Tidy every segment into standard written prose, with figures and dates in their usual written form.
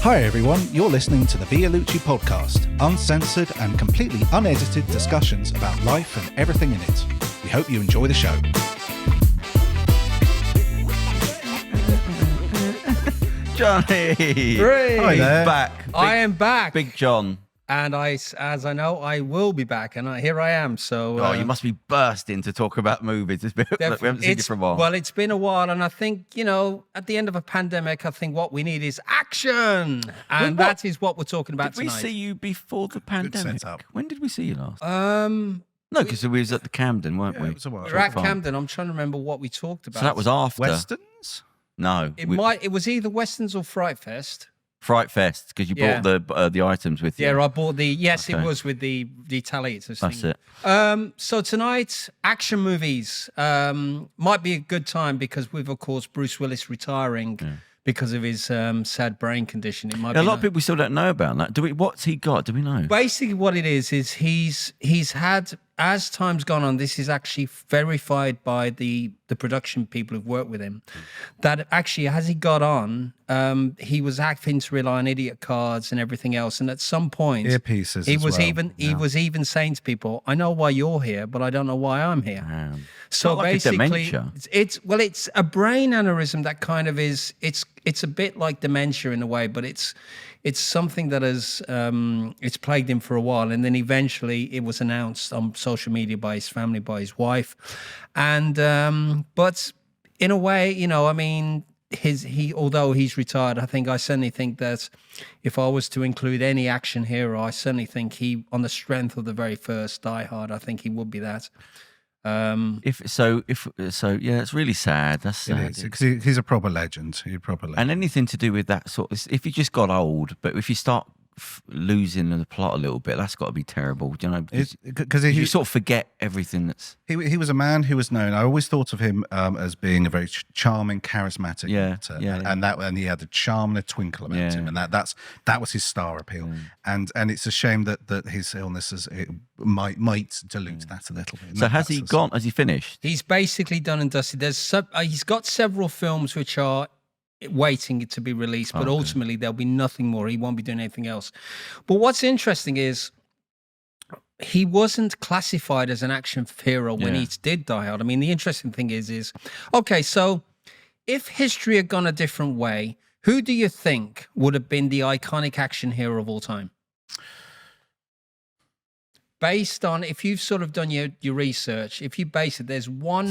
Hi everyone, you're listening to the Vialucci podcast, uncensored and completely unedited discussions about life and everything in it. We hope you enjoy the show. Johnny! Great. Hi there. Back. I am back. Big John. And as I know, I will be back. And here I am. So You must be bursting to talk about movies. We haven't seen you for a while. Well, it's been a while. And I think, at the end of a pandemic, I think what we need is action. And that is what we're talking about did we tonight. see you before the pandemic? setup. When did we see you last? No, because we was at the Camden, weren't we? It was a while. we're at Camden. I'm trying to remember what we talked about. So that was after. Westerns? No. It was either Westerns or Fright Fest. Fright Fest, because you bought the items with you. Yeah, I bought It Okay. was with the Italians. That's it. So tonight, action movies might be a good time because with, of course, Bruce Willis retiring because of his sad brain condition. It might be A lot of people still don't know about that. What's he got? Do we know? Basically, what it is he's had, as time's gone on, this is actually verified by the production people who've worked with him, that actually, as he got on, he was having to rely on idiot cards and everything else. And at some point, Earpieces he as was well. he was even saying to people, "I know why you're here, but I don't know why I'm here." So not like a basically, dementia. it's a brain aneurysm that kind of is. It's a bit like dementia in a way, but it's something that has it's plagued him for a while, and then eventually it was announced on social media by his family, by his wife, and but in a way, although he's retired, I certainly think that if I was to include any action hero, I certainly think he, on the strength of the very first Die Hard, I think he would be that. It's really sad. That's sad. It is, because he's a proper legend. He's a proper legend. And anything to do with that sort of, if you just got old, but if you start losing the plot a little bit, that's got to be terrible. Do you know? Because you sort of forget everything that's. He was a man who was known. I always thought of him as being a very charming, charismatic actor, and he had a charm and a twinkle about him, and that was his star appeal. And it's a shame that his illness might dilute that a little bit. So has he gone? Has he finished? He's basically done and dusted. He's got several films which are waiting to be released, but ultimately there'll be nothing more. He won't be doing anything else. But what's interesting is he wasn't classified as an action hero when he did Die Hard. I mean, the interesting thing is okay, so if history had gone a different way, who do you think would have been the iconic action hero of all time? Based on, if you've sort of done your research, if you base it, there's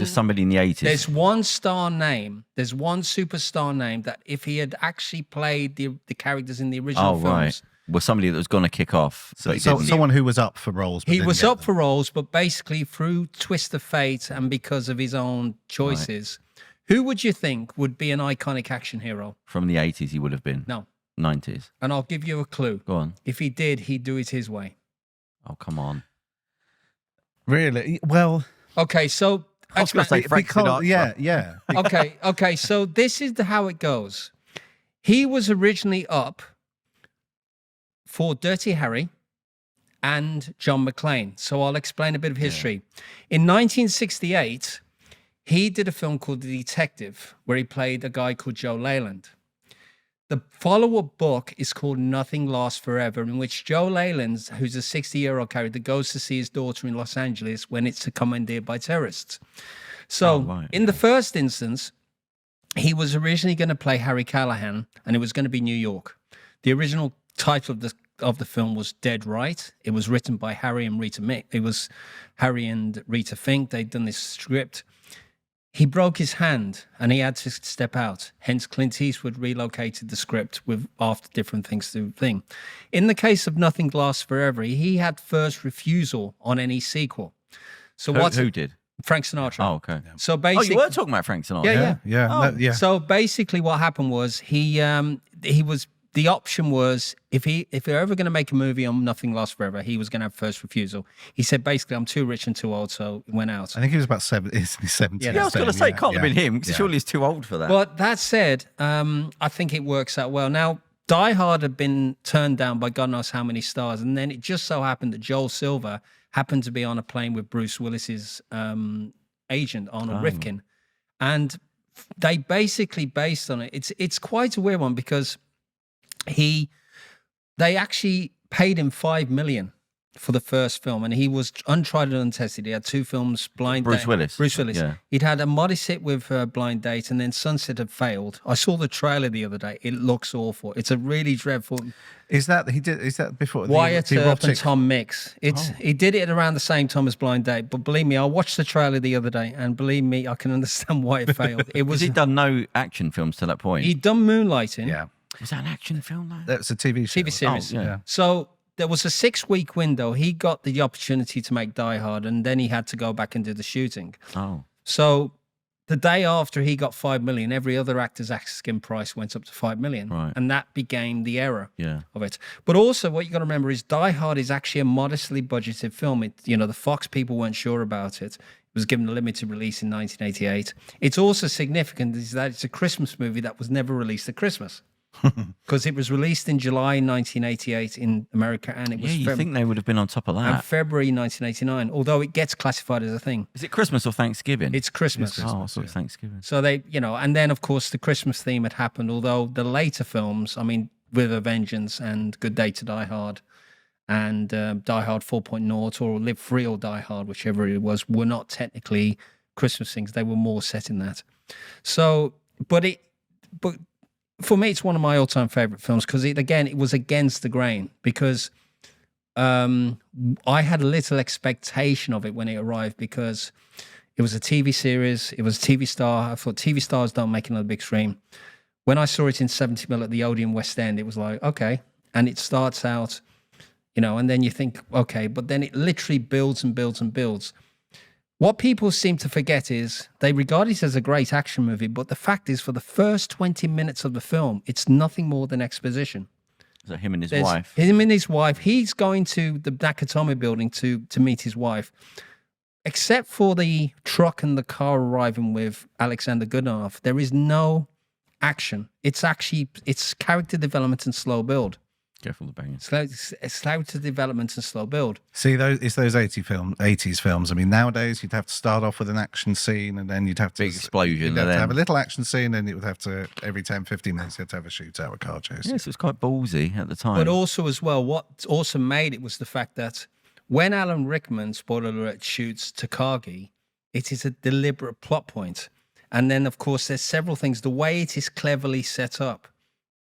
somebody in the 80s. There's one star name, there's one superstar name that if he had actually played the characters in the original films. Right. Well, somebody that was going to kick off. So someone who was up for roles. He was up for roles, but basically through twist of fate and because of his own choices, who would you think would be an iconic action hero? From the 80s he would have been. No. 90s. And I'll give you a clue. Go on. If he did, he'd do it his way. Oh, come on. Really? Well, I okay, was going to say Frank Sinatra. Yeah. Okay, so this is how it goes. He was originally up for Dirty Harry and John McClane. So I'll explain a bit of history. In 1968, he did a film called The Detective, where he played a guy called Joe Leyland. The follow-up book is called Nothing Lasts Forever, in which Joe Leyland, who's a 60-year-old character, goes to see his daughter in Los Angeles when it's commandeered by terrorists. So in the first instance, he was originally going to play Harry Callahan, and it was going to be New York. The original title of the film was Dead Right. It was written by Harry and Rita Fink. It was Harry and Rita Fink. They'd done this script. He broke his hand and he had to step out. Hence, Clint Eastwood relocated the script after different things to thing. In the case of Nothing Lasts Forever, he had first refusal on any sequel. So who did? Frank Sinatra. Oh, okay. So basically, you were talking about Frank Sinatra. Yeah. So basically, what happened was he was. The option was if they're ever going to make a movie on Nothing Lasts Forever, he was going to have first refusal. He said basically, I'm too rich and too old, so he went out. I think he was about 70. Yeah, I was going to say, it can't have been him because surely he's too old for that. But that said, I think it works out well. Now, Die Hard had been turned down by God knows how many stars, and then it just so happened that Joel Silver happened to be on a plane with Bruce Willis's agent, Arnold Rifkin, and they basically based on it. It's quite a weird one because they actually paid him $5 million for the first film, and he was untried and untested. He had 2 films, Blind Date. Bruce Willis. Yeah. He'd had a modest hit with Blind Date, and then Sunset had failed. I saw the trailer the other day. It looks awful. It's a really dreadful. Is that before Wyatt Earp and Tom Mix? He did it around the same time as Blind Date, but believe me, I watched the trailer the other day, and believe me, I can understand why it failed. It was. He'd done no action films to that point. He'd done Moonlighting. Yeah. Was that an action film though? That's a TV series. Oh, yeah. So there was a 6-week window. He got the opportunity to make Die Hard, and then he had to go back and do the shooting. Oh. So the day after he got $5 million, every other actor's asking price went up to $5 million. Right. And that became the era of it. But also what you got to remember is Die Hard is actually a modestly budgeted film. The Fox people weren't sure about it. It was given a limited release in 1988. It's also significant is that it's a Christmas movie that was never released at Christmas. Because it was released in July 1988 in America, and it was. You think they would have been on top of that? And February 1989, although it gets classified as a thing. Is it Christmas or Thanksgiving? It's Christmas. Oh, I thought it was Thanksgiving. So they, and then of course the Christmas theme had happened. Although the later films, I mean, with a Vengeance and Good Day to Die Hard, and Die Hard 4.0 or Live Free or Die Hard, whichever it was, were not technically Christmas things. They were more set in that. So, but for me, it's one of my all-time favorite films because it was against the grain because I had a little expectation of it when it arrived because it was a TV series. It was a TV star. I thought TV stars don't make another big screen. When I saw it in 70mm at the Odeon West End, it was like, okay. And it starts out, and then you think, okay, but then it literally builds and builds and builds. What people seem to forget is they regard it as a great action movie, but the fact is for the first 20 minutes of the film, it's nothing more than exposition. Is that him and his wife? Him and his wife. He's going to the Nakatomi building to meet his wife. Except for the truck and the car arriving with Alexander Goodenough, there is no action. It's character development and slow build. Careful the banging. Slow to development and slow build. See, it's those 80s films. I mean, nowadays you'd have to start off with an action scene and then you'd have to... Big explosion. You'd have to have a little action scene and it would have to, every 10, 15 minutes, you had to have a shootout, a car chase. Yes, it was quite ballsy at the time. But also as well, what also made it was the fact that when Alan Rickman, spoiler alert, shoots Takagi, it is a deliberate plot point. And then, of course, there's several things. The way it is cleverly set up,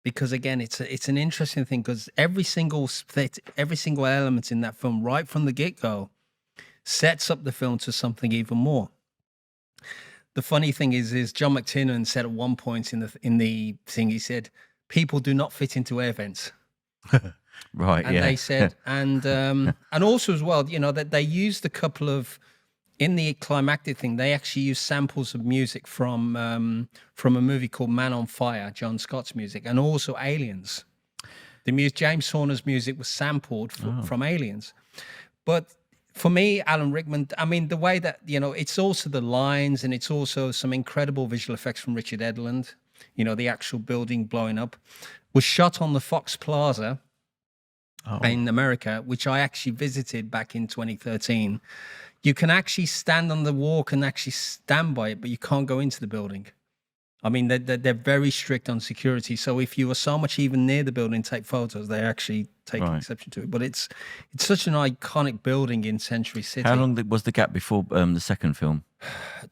because again, it's an interesting thing because every single element in that film, right from the get-go, sets up the film to something even more. The funny thing is John McTiernan said at one point in the thing, he said, "People do not fit into air vents." Right. And they said, and also as well, that they used a couple of. In the climactic thing, they actually used samples of music from a movie called Man on Fire, John Scott's music, and also Aliens. James Horner's music was sampled from Aliens. But for me, Alan Rickman, I mean, the way that, it's also the lines and it's also some incredible visual effects from Richard Edlund, the actual building blowing up, was shot on the Fox Plaza in America, which I actually visited back in 2013. You can actually stand on the walk and actually stand by it, but you can't go into the building. I mean, they're very strict on security. So if you are so much even near the building, take photos, they actually take exception to it. But it's such an iconic building in Century City. How long was the gap before the second film?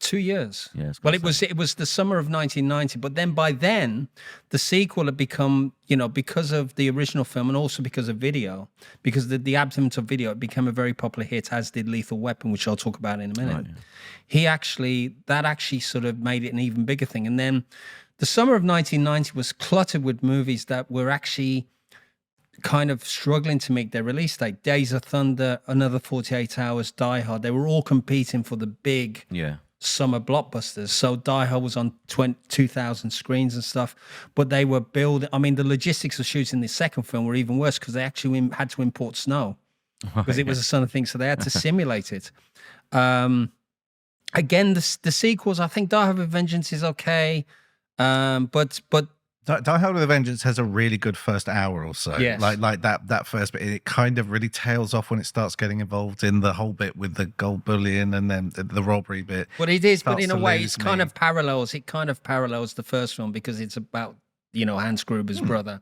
2 years. Yeah, well, it was the summer of 1990. But then by then, the sequel had become, because of the original film and also because of video, because the advent of video, it became a very popular hit, as did Lethal Weapon, which I'll talk about in a minute. Right, that actually sort of made it an even bigger thing. And then the summer of 1990 was cluttered with movies that were actually kind of struggling to make their release date. Days of Thunder, Another 48 Hours, Die Hard. They were all competing for the big summer blockbusters. So Die Hard was on 2,000 screens and stuff, but they were building. I mean, the logistics of shooting the second film were even worse because they actually had to import snow because it was a summer thing. So they had to simulate it. Again, the sequels, I think Die Hard with Vengeance is okay. But Die Hard with a Vengeance has a really good first hour or so. Yes. Like that first bit. It kind of really tails off when it starts getting involved in the whole bit with the gold bullion and then the robbery bit. But it is, but in a way, it kind of parallels the first film because it's about, Hans Gruber's brother.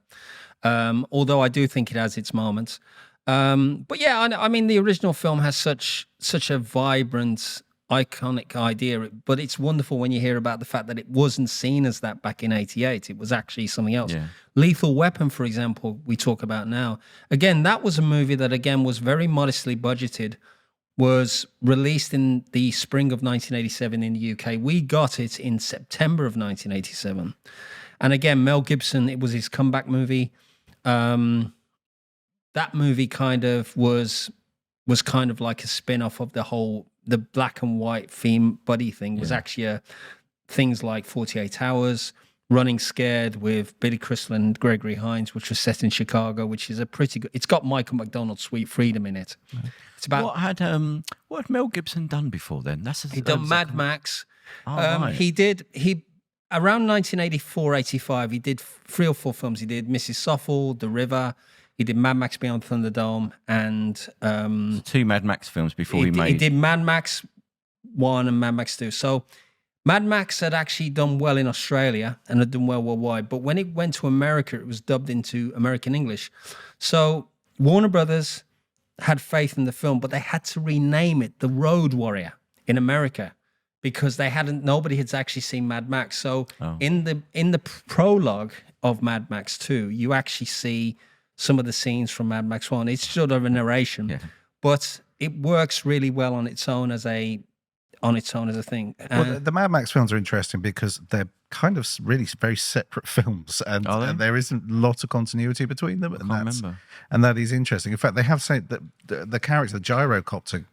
Although I do think it has its moments. But yeah, I mean, the original film has such a vibrant, iconic idea, but it's wonderful when you hear about the fact that it wasn't seen as that back in '88. It was actually something else. Yeah. Lethal Weapon, for example, we talk about now. Again, that was a movie that, again, was very modestly budgeted, was released in the spring of 1987 in the UK. We got it in September of 1987. And again, Mel Gibson, it was his comeback movie. That movie kind of was kind of like a spin-off of the black and white theme buddy thing. Was actually things like 48 Hours, Running Scared with Billy Crystal and Gregory Hines, which was set in Chicago, which is a pretty good. It's got Michael McDonald's Sweet Freedom in it. It's about what had Mel Gibson done before then? He'd done Mad Max. Right. He around 1984-85, he did 3 or 4 films. He did Mrs. Soffel, The River. He did Mad Max Beyond Thunderdome, and 2 Mad Max films before he did Mad Max 1 and Mad Max 2. So Mad Max had actually done well in Australia and had done well worldwide, but when it went to America, it was dubbed into American English. So Warner Brothers had faith in the film, but they had to rename it The Road Warrior in America because nobody had actually seen Mad Max. So in the prologue of Mad Max 2, you actually see some of the scenes from Mad Max 1. It's sort of a narration, but it works really well on its own as a thing. Well, the Mad Max films are interesting because they're kind of really very separate films, and there isn't a lot of continuity between them. And that is interesting. In fact, they have said that the character, the gyrocopter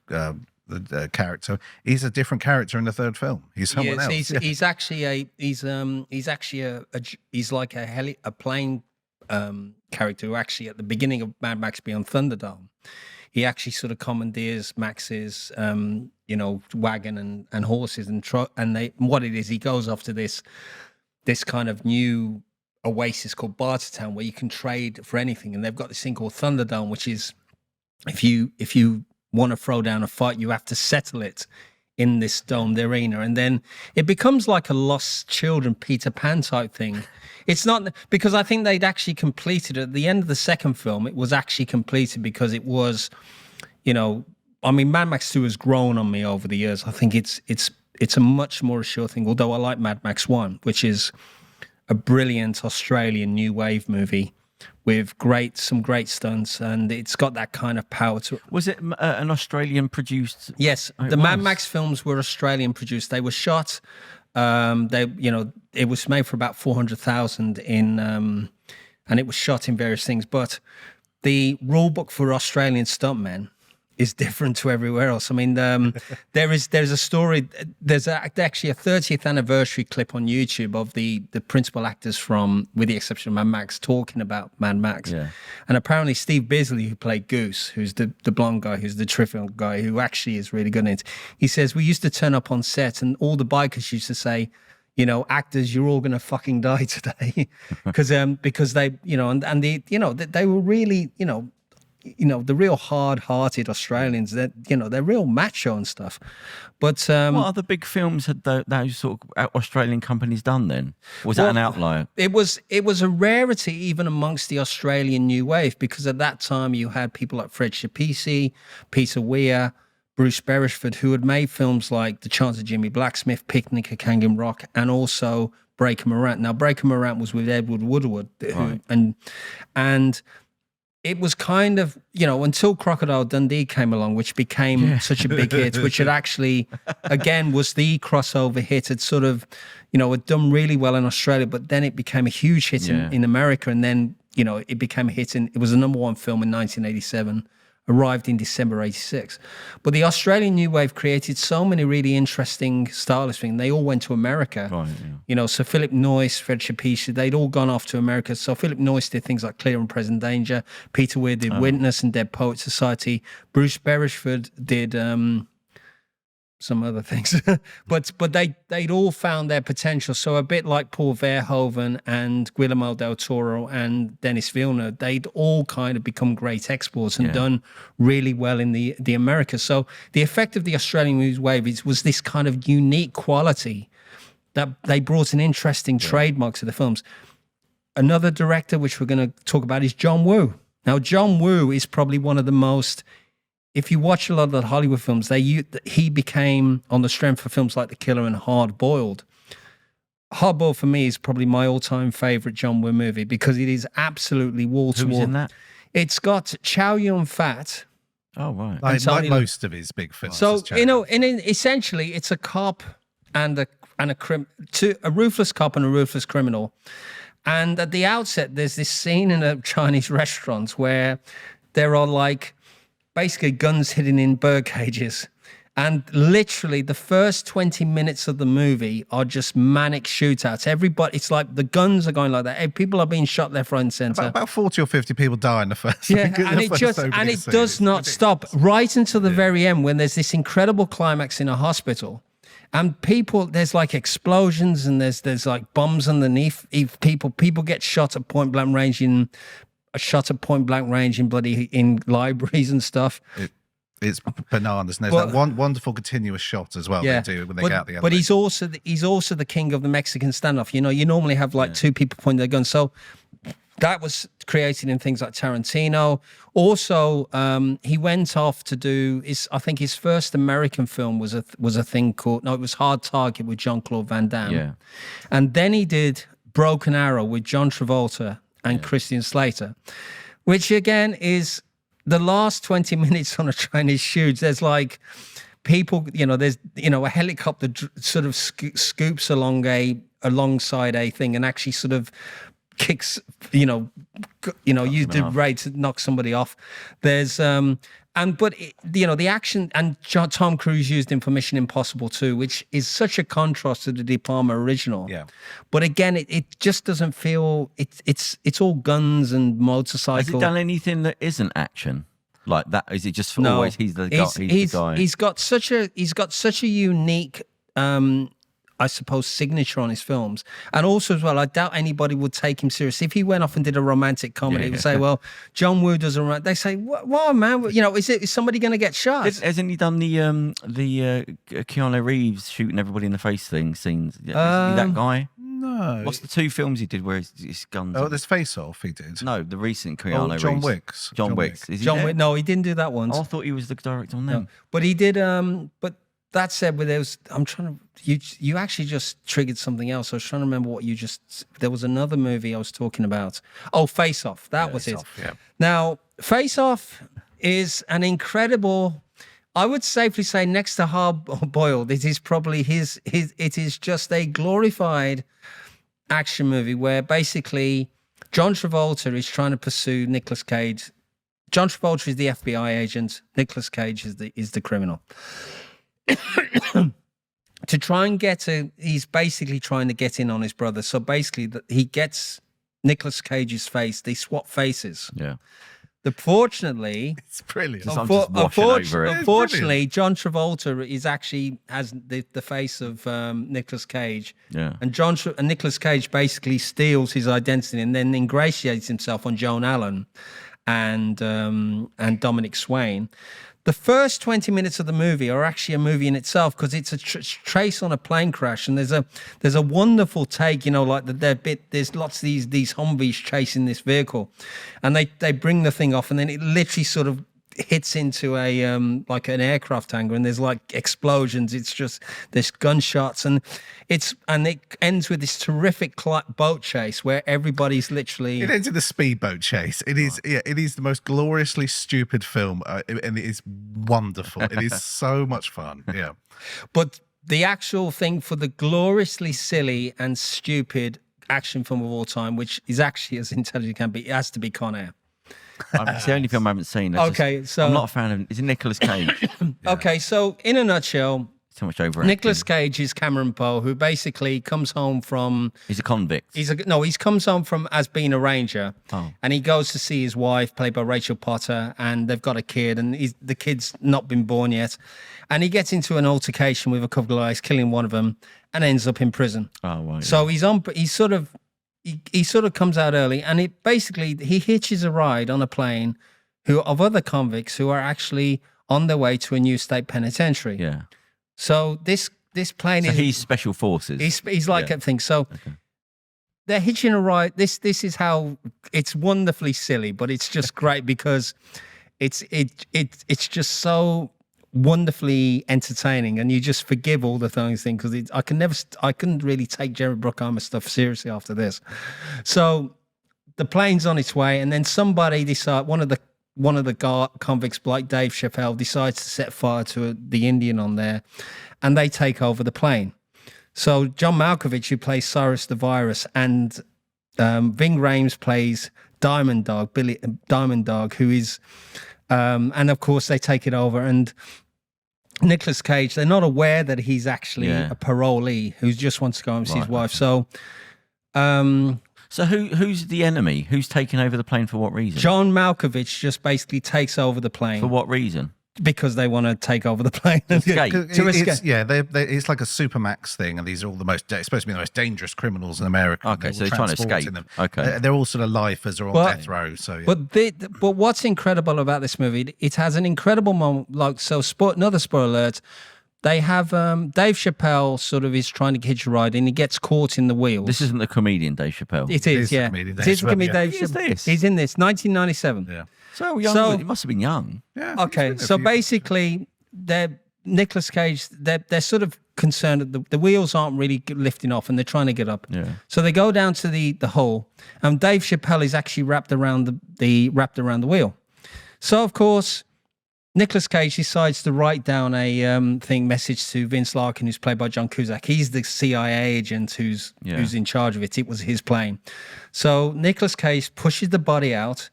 the character, he's a different character in the third film. He's someone else. He's actually like a plane character who actually at the beginning of Mad Max Beyond Thunderdome, he actually sort of commandeers Max's wagon and horses and what it is, he goes off to this kind of new oasis called Bartertown where you can trade for anything, and they've got this thing called Thunderdome, which is if you want to throw down a fight, you have to settle it in this domed arena, and then it becomes like a Lost Children Peter Pan type thing. It's not because I think they'd actually completed it at the end of the second film. It was actually completed because it was, I mean, Mad Max 2 has grown on me over the years. I think it's a much more sure thing. Although I like Mad Max 1, which is a brilliant Australian new wave movie with some great stunts, and it's got that kind of power to it. Was it an Australian produced? Yes, the Mad Max films were Australian produced. They were shot. It was made for about 400,000 and it was shot in various things. But the rule book for Australian stuntmen is different to everywhere else. I mean, there's a story. There's actually a 30th anniversary clip on YouTube of the principal actors from, with the exception of Mad Max, talking about Mad Max. Yeah. And apparently Steve Bisley, who played Goose, who's the blonde guy, who's the terrific guy, who actually is really good in it, he says, we used to turn up on set and all the bikers used to say, actors, you're all going to fucking die today. because they, they were really, the real hard-hearted Australians, that they're real macho and stuff. But what other big films had those sort of Australian companies done then? Was that an outlier? It was a rarity even amongst the Australian new wave, because at that time you had people like Fred Schapisi, Peter Weir, Bruce Beresford, who had made films like The Chance of Jimmy Blacksmith, Picnic at Kangan Rock, and also Breaker Morant. Now, Breaker Morant was with Edward Woodward, right. and it was kind of, until Crocodile Dundee came along, which became such a big hit, which had actually, again, was the crossover hit. It sort of, had done really well in Australia, but then it became a huge hit in America. And then, it became a hit it was a number 1 film in 1987, arrived in December 86. But the Australian New Wave created so many really interesting stylish things. They all went to America. Right, yeah. So Philip Noyce, Fred Schapisi, they'd all gone off to America. So Philip Noyce did things like Clear and Present Danger. Peter Weir did Witness and Dead Poet Society. Bruce Beresford did some other things, but they'd all found their potential. So a bit like Paul Verhoeven and Guillermo del Toro and Denis Villeneuve, they'd all kind of become great exports and done really well in the Americas. So the effect of the Australian movies wave was this kind of unique quality that they brought an interesting trademark to the films. Another director, which we're going to talk about, is John Woo. Now, John Woo is probably one of the most, if you watch a lot of the Hollywood films, he became, on the strength of films like The Killer and Hard Boiled. Hard Boiled for me is probably my all-time favorite John Woo movie because it is absolutely wall-to-wall. Who's in that? It's got Chow Yun-fat. Oh, right. Like most of his big films. So, essentially, it's a cop and a ruthless cop and a ruthless criminal. And at the outset, there's this scene in a Chinese restaurant where there are like basically guns hidden in bird cages. And literally the first 20 minutes of the movie are just manic shootouts. Everybody, it's like the guns are going like that. People are being shot left, right, and center. About 40 or 50 people die in the first. Yeah, and it does not stop right until the very end when there's this incredible climax in a hospital. And people, there's like explosions and there's like bombs underneath. If people get shot at point blank range in libraries and stuff. It's bananas. And there's that wonderful continuous shot as well. Yeah, they do when they get out the other. But he's also the king of the Mexican standoff. You know, you normally have like two people pointing their guns. So that was created in things like Tarantino. Also, he went off to do I think his first American film was a thing called it was Hard Target with Jean-Claude Van Damme. Yeah. And then he did Broken Arrow with John Travolta and Christian Slater, which again is the last 20 minutes on a Chinese shoot. There's like people, there's a helicopter sort of scoops alongside a thing and actually sort of kicks, use the ray to knock somebody off. There's the action, and Tom Cruise used him for Mission Impossible 2, which is such a contrast to the De Palma original. Yeah. But again, it just doesn't feel it's all guns and motorcycles. Has he done anything that isn't action? Like that? Is it just always he's the guy? He's got such a unique I suppose, signature on his films. And also as well, I doubt anybody would take him seriously. If he went off and did a romantic comedy, he would say, well, John Woo does a romantic. They say, what man? Is somebody going to get shot? Hasn't he done the Keanu Reeves shooting everybody in the face scenes? Is he that guy? No. What's the two films he did where his guns... Oh, there's Face Off he did. No, the recent Keanu Reeves. John Wicks. John Wicks. Is he John Wick? No, he didn't do that one. I thought he was the director on them. No. But he did... But that said, I'm trying to... You actually just triggered something else. I was trying to remember what you just... There was another movie I was talking about. Oh, Face Off. That was it. Yeah. Now, Face Off is an incredible... I would safely say next to Hard Boiled, it is probably it is just a glorified action movie where basically John Travolta is trying to pursue Nicolas Cage. John Travolta is the FBI agent. Nicolas Cage is the criminal. To try and he's basically trying to get in on his brother. So basically he gets Nicolas Cage's face. They swap faces. Yeah. Unfortunately, it's brilliant. Unfortunately, John Travolta has the face of Nicolas Cage. Yeah. And Nicolas Cage basically steals his identity and then ingratiates himself on Joan Allen and Dominic Swain. The first 20 minutes of the movie are actually a movie in itself because it's a trace on a plane crash, and there's a wonderful take, like there's lots of these Humvees chasing this vehicle, and they bring the thing off, and then it literally sort of hits into a like an aircraft hangar, and there's like explosions. It's just there's gunshots, and it ends with this terrific boat chase where everybody's literally. It ends in the speedboat chase. It is it is the most gloriously stupid film, and it is wonderful. It is so much fun. Yeah, but the actual thing for the gloriously silly and stupid action film of all time, which is actually as intelligent as it can be, it has to be Con Air. It's the only film I haven't seen. So I'm not a fan of. Is it Nicolas Cage? Yeah. Okay, so in a nutshell, Too much overacting. Nicolas Cage is Cameron Poe, who basically comes home from... He's a convict. He comes home from as being a ranger, and he goes to see his wife, played by Rachel Potter, and they've got a kid, and the kid's not been born yet, and he gets into an altercation with a couple of guys, killing one of them, and ends up in prison. Oh, right. So he sort of comes out early, and he hitches a ride on a plane of other convicts who are actually on their way to a new state penitentiary. Yeah. So this plane is... he's special forces. He's like everything. So they're hitching a ride. This is how it's wonderfully silly, but it's just great because it's just so wonderfully entertaining, and you just forgive all the things because I couldn't really take Jerry Bruckheimer stuff seriously after this. So the plane's on its way, and then somebody one of the convicts, like Dave Chappelle, decides to set fire to the Indian on there, and they take over the plane. So John Malkovich, who plays Cyrus the Virus, and Ving Rhames plays Diamond Dog, who is, and of course they take it over. And Nicolas Cage, they're not aware that he's actually a parolee who just wants to go and see his wife. So... So who's the enemy? Who's taking over the plane for what reason? John Malkovich just basically takes over the plane. For what reason? Because they want to take over the plane. To escape. It's like a Supermax thing, and these are all it's supposed to be the most dangerous criminals in America. Okay, so they're trying to escape. Them. Okay. They're all sort of lifers or on death row. So, yeah. But what's incredible about this movie, it has an incredible moment, another spoiler alert, they have Dave Chappelle sort of is trying to hitch a ride, and he gets caught in the wheels. This isn't the comedian Dave Chappelle. It is, yeah. It is comedian Dave Chappelle. He's in this, 1997. Yeah. So young. He must have been young. Yeah. Okay, so basically, Nicolas Cage, they're sort of concerned that the wheels aren't really lifting off, and they're trying to get up. Yeah. So they go down to the hole, and Dave Chappelle is actually wrapped around the wheel. So of course, Nicolas Cage decides to write down a message to Vince Larkin, who's played by John Cusack. He's the CIA agent who's in charge of it. It was his plane. So Nicolas Cage pushes the body out,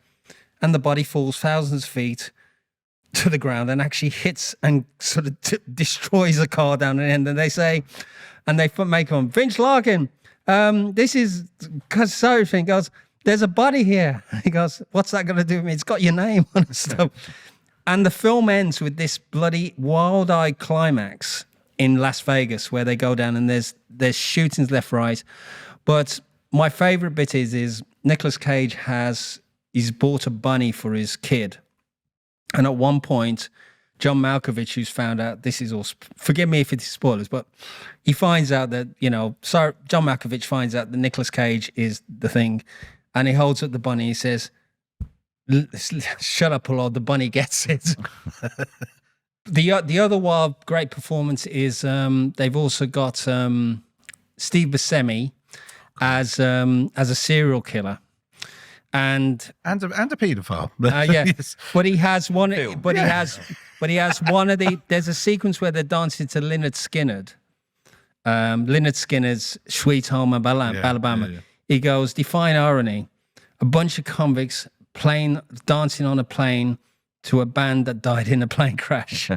and the body falls thousands of feet to the ground and actually hits and sort of destroys a car down the end. And they say, and they make on Vince Larkin. This is because Cyrus goes, "There's a body here." He goes, "What's that going to do with me? It's got your name on it." Stuff. And the film ends with this bloody wild-eyed climax in Las Vegas, where they go down and there's shootings left, right. But my favorite bit is Nicolas Cage he's bought a bunny for his kid, and at one point, John Malkovich, who's found out, this is all, forgive me if it's spoilers, but he finds out that John Malkovich finds out that Nicolas Cage is the thing, and he holds up the bunny. He says, "Shut up, Lord, the bunny gets it." The other wild great performance is they've also got Steve Buscemi as a serial killer and a paedophile. Yes. But he has one. But he has one of the. There's a sequence where they're dancing to Lynyrd Skynyrd. Lynyrd Skynyrd's "Sweet Home Alabama." Yeah. He goes, "Define irony: a bunch of convicts dancing on a plane to a band that died in a plane crash."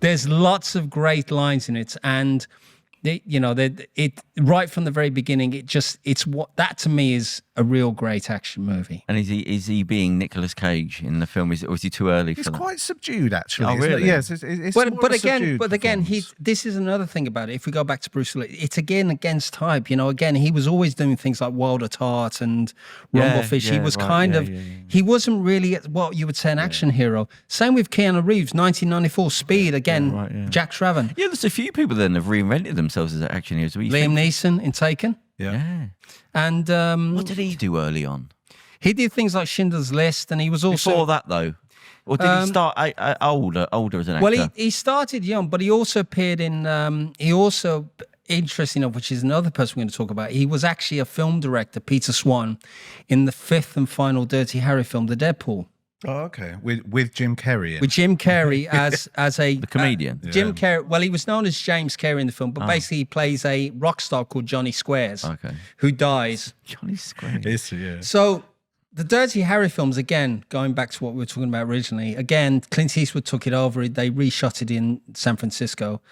There's lots of great lines in it, and right from the very beginning, it's what that to me is a real great action movie. And is he being Nicolas Cage in the film? Or is he too early for that? He's quite subdued, actually. Oh, really? Yes. But again, this is another thing about it. If we go back to Bruce Willis, it's again against type. Again, he was always doing things like Wild at Heart and Rumblefish. He was he wasn't really what you would say an action hero. Same with Keanu Reeves, 1994 Speed. Again, Jack Traven. Yeah, there's a few people then have reinvented themselves as action heroes. Liam Neeson in Taken. Yeah. And what did he do early on? He did things like Schindler's List, and he was also before that though. Or did he start older as an actor? Well, he started young, but he also appeared in. Interesting enough, which is another person we're going to talk about. He was actually a film director, Peter Swan, in the fifth and final Dirty Harry film, The Deadpool. Oh, okay. With Jim Carrey. With Jim Carrey as the comedian. Jim Carrey. Well, he was known as James Carrey in the film, but basically he plays a rock star called Johnny Squares, who dies. Johnny Squares. Yeah. So the Dirty Harry films, again, going back to what we were talking about originally, again, Clint Eastwood took it over. They reshot it in San Francisco.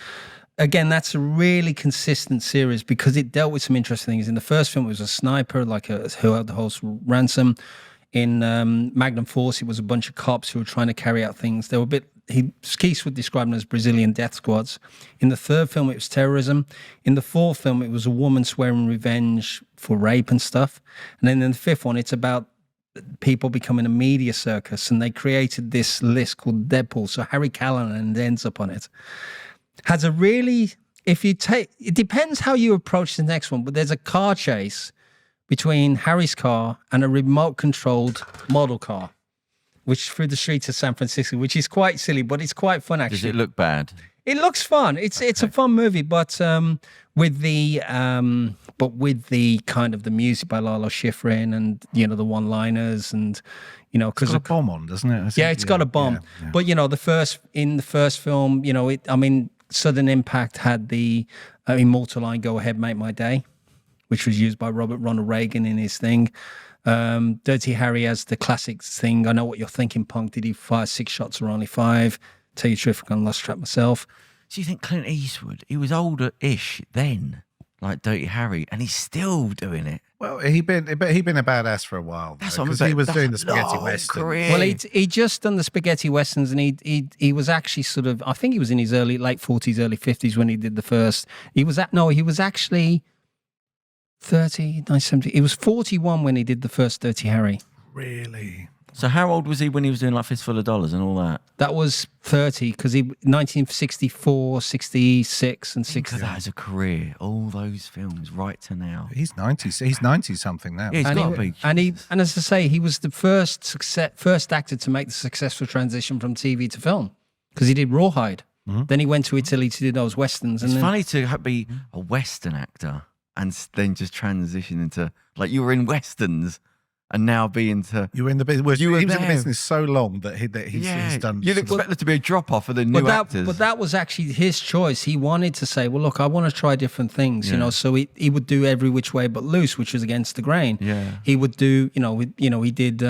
again, that's a really consistent series because it dealt with some interesting things. In the first film, it was a sniper, who held the whole ransom. In Magnum Force, it was a bunch of cops who were trying to carry out things. They were Keith would describe them as Brazilian death squads. In the third film, it was terrorism. In the fourth film, it was a woman swearing revenge for rape and stuff. And then in the fifth one, it's about people becoming a media circus, and they created this list called Deadpool. So Harry Callahan ends up on it. Has a really, it depends how you approach the next one, but there's a car chase between Harry's car and a remote-controlled model car, which through the streets of San Francisco, which is quite silly, but it's quite fun, actually. Does it look bad? It looks fun. It's a fun movie, but with the kind of the music by Lalo Schifrin and the one-liners and because it's got a bomb on, doesn't it? It's got a bomb. Yeah. But in the first film, Sudden Impact had the immortal line "Go ahead, make my day," which was used by Ronald Reagan in his thing. Dirty Harry has the classic thing, "I know what you're thinking, punk. Did he fire 6 shots or only 5? Tell you the truth, I lost track myself." So you think Clint Eastwood, he was older-ish then, like Dirty Harry, and he's still doing it? Well, he'd been a badass for a while. That's because he was doing the spaghetti western. Well, he just done the spaghetti westerns, and he was actually sort of, I think he was in his late 40s, early 50s when he did the first. He was actually 1970. He was 41 when he did the first Dirty Harry. Really? So how old was he when he was doing like Fistful of Dollars and all that? That was 30, because 1964, 66 and 60. That as a career, all those films right to now. He's 90. He's 90 something now. Yeah, he's got to be. And as I say, he was the first actor to make the successful transition from TV to film, because he did Rawhide. Mm-hmm. Then he went to Italy to do those westerns. It's funny to be a western actor and then just transition into, like, you were in westerns and now be into... You were in the business. He was in the business so long that he's done... You'd expect there to be a drop-off for the new actors. But that was actually his choice. He wanted to say, well, look, I want to try different things, so he would do Every Which Way But Loose, which was against the grain. Yeah. He would do, he did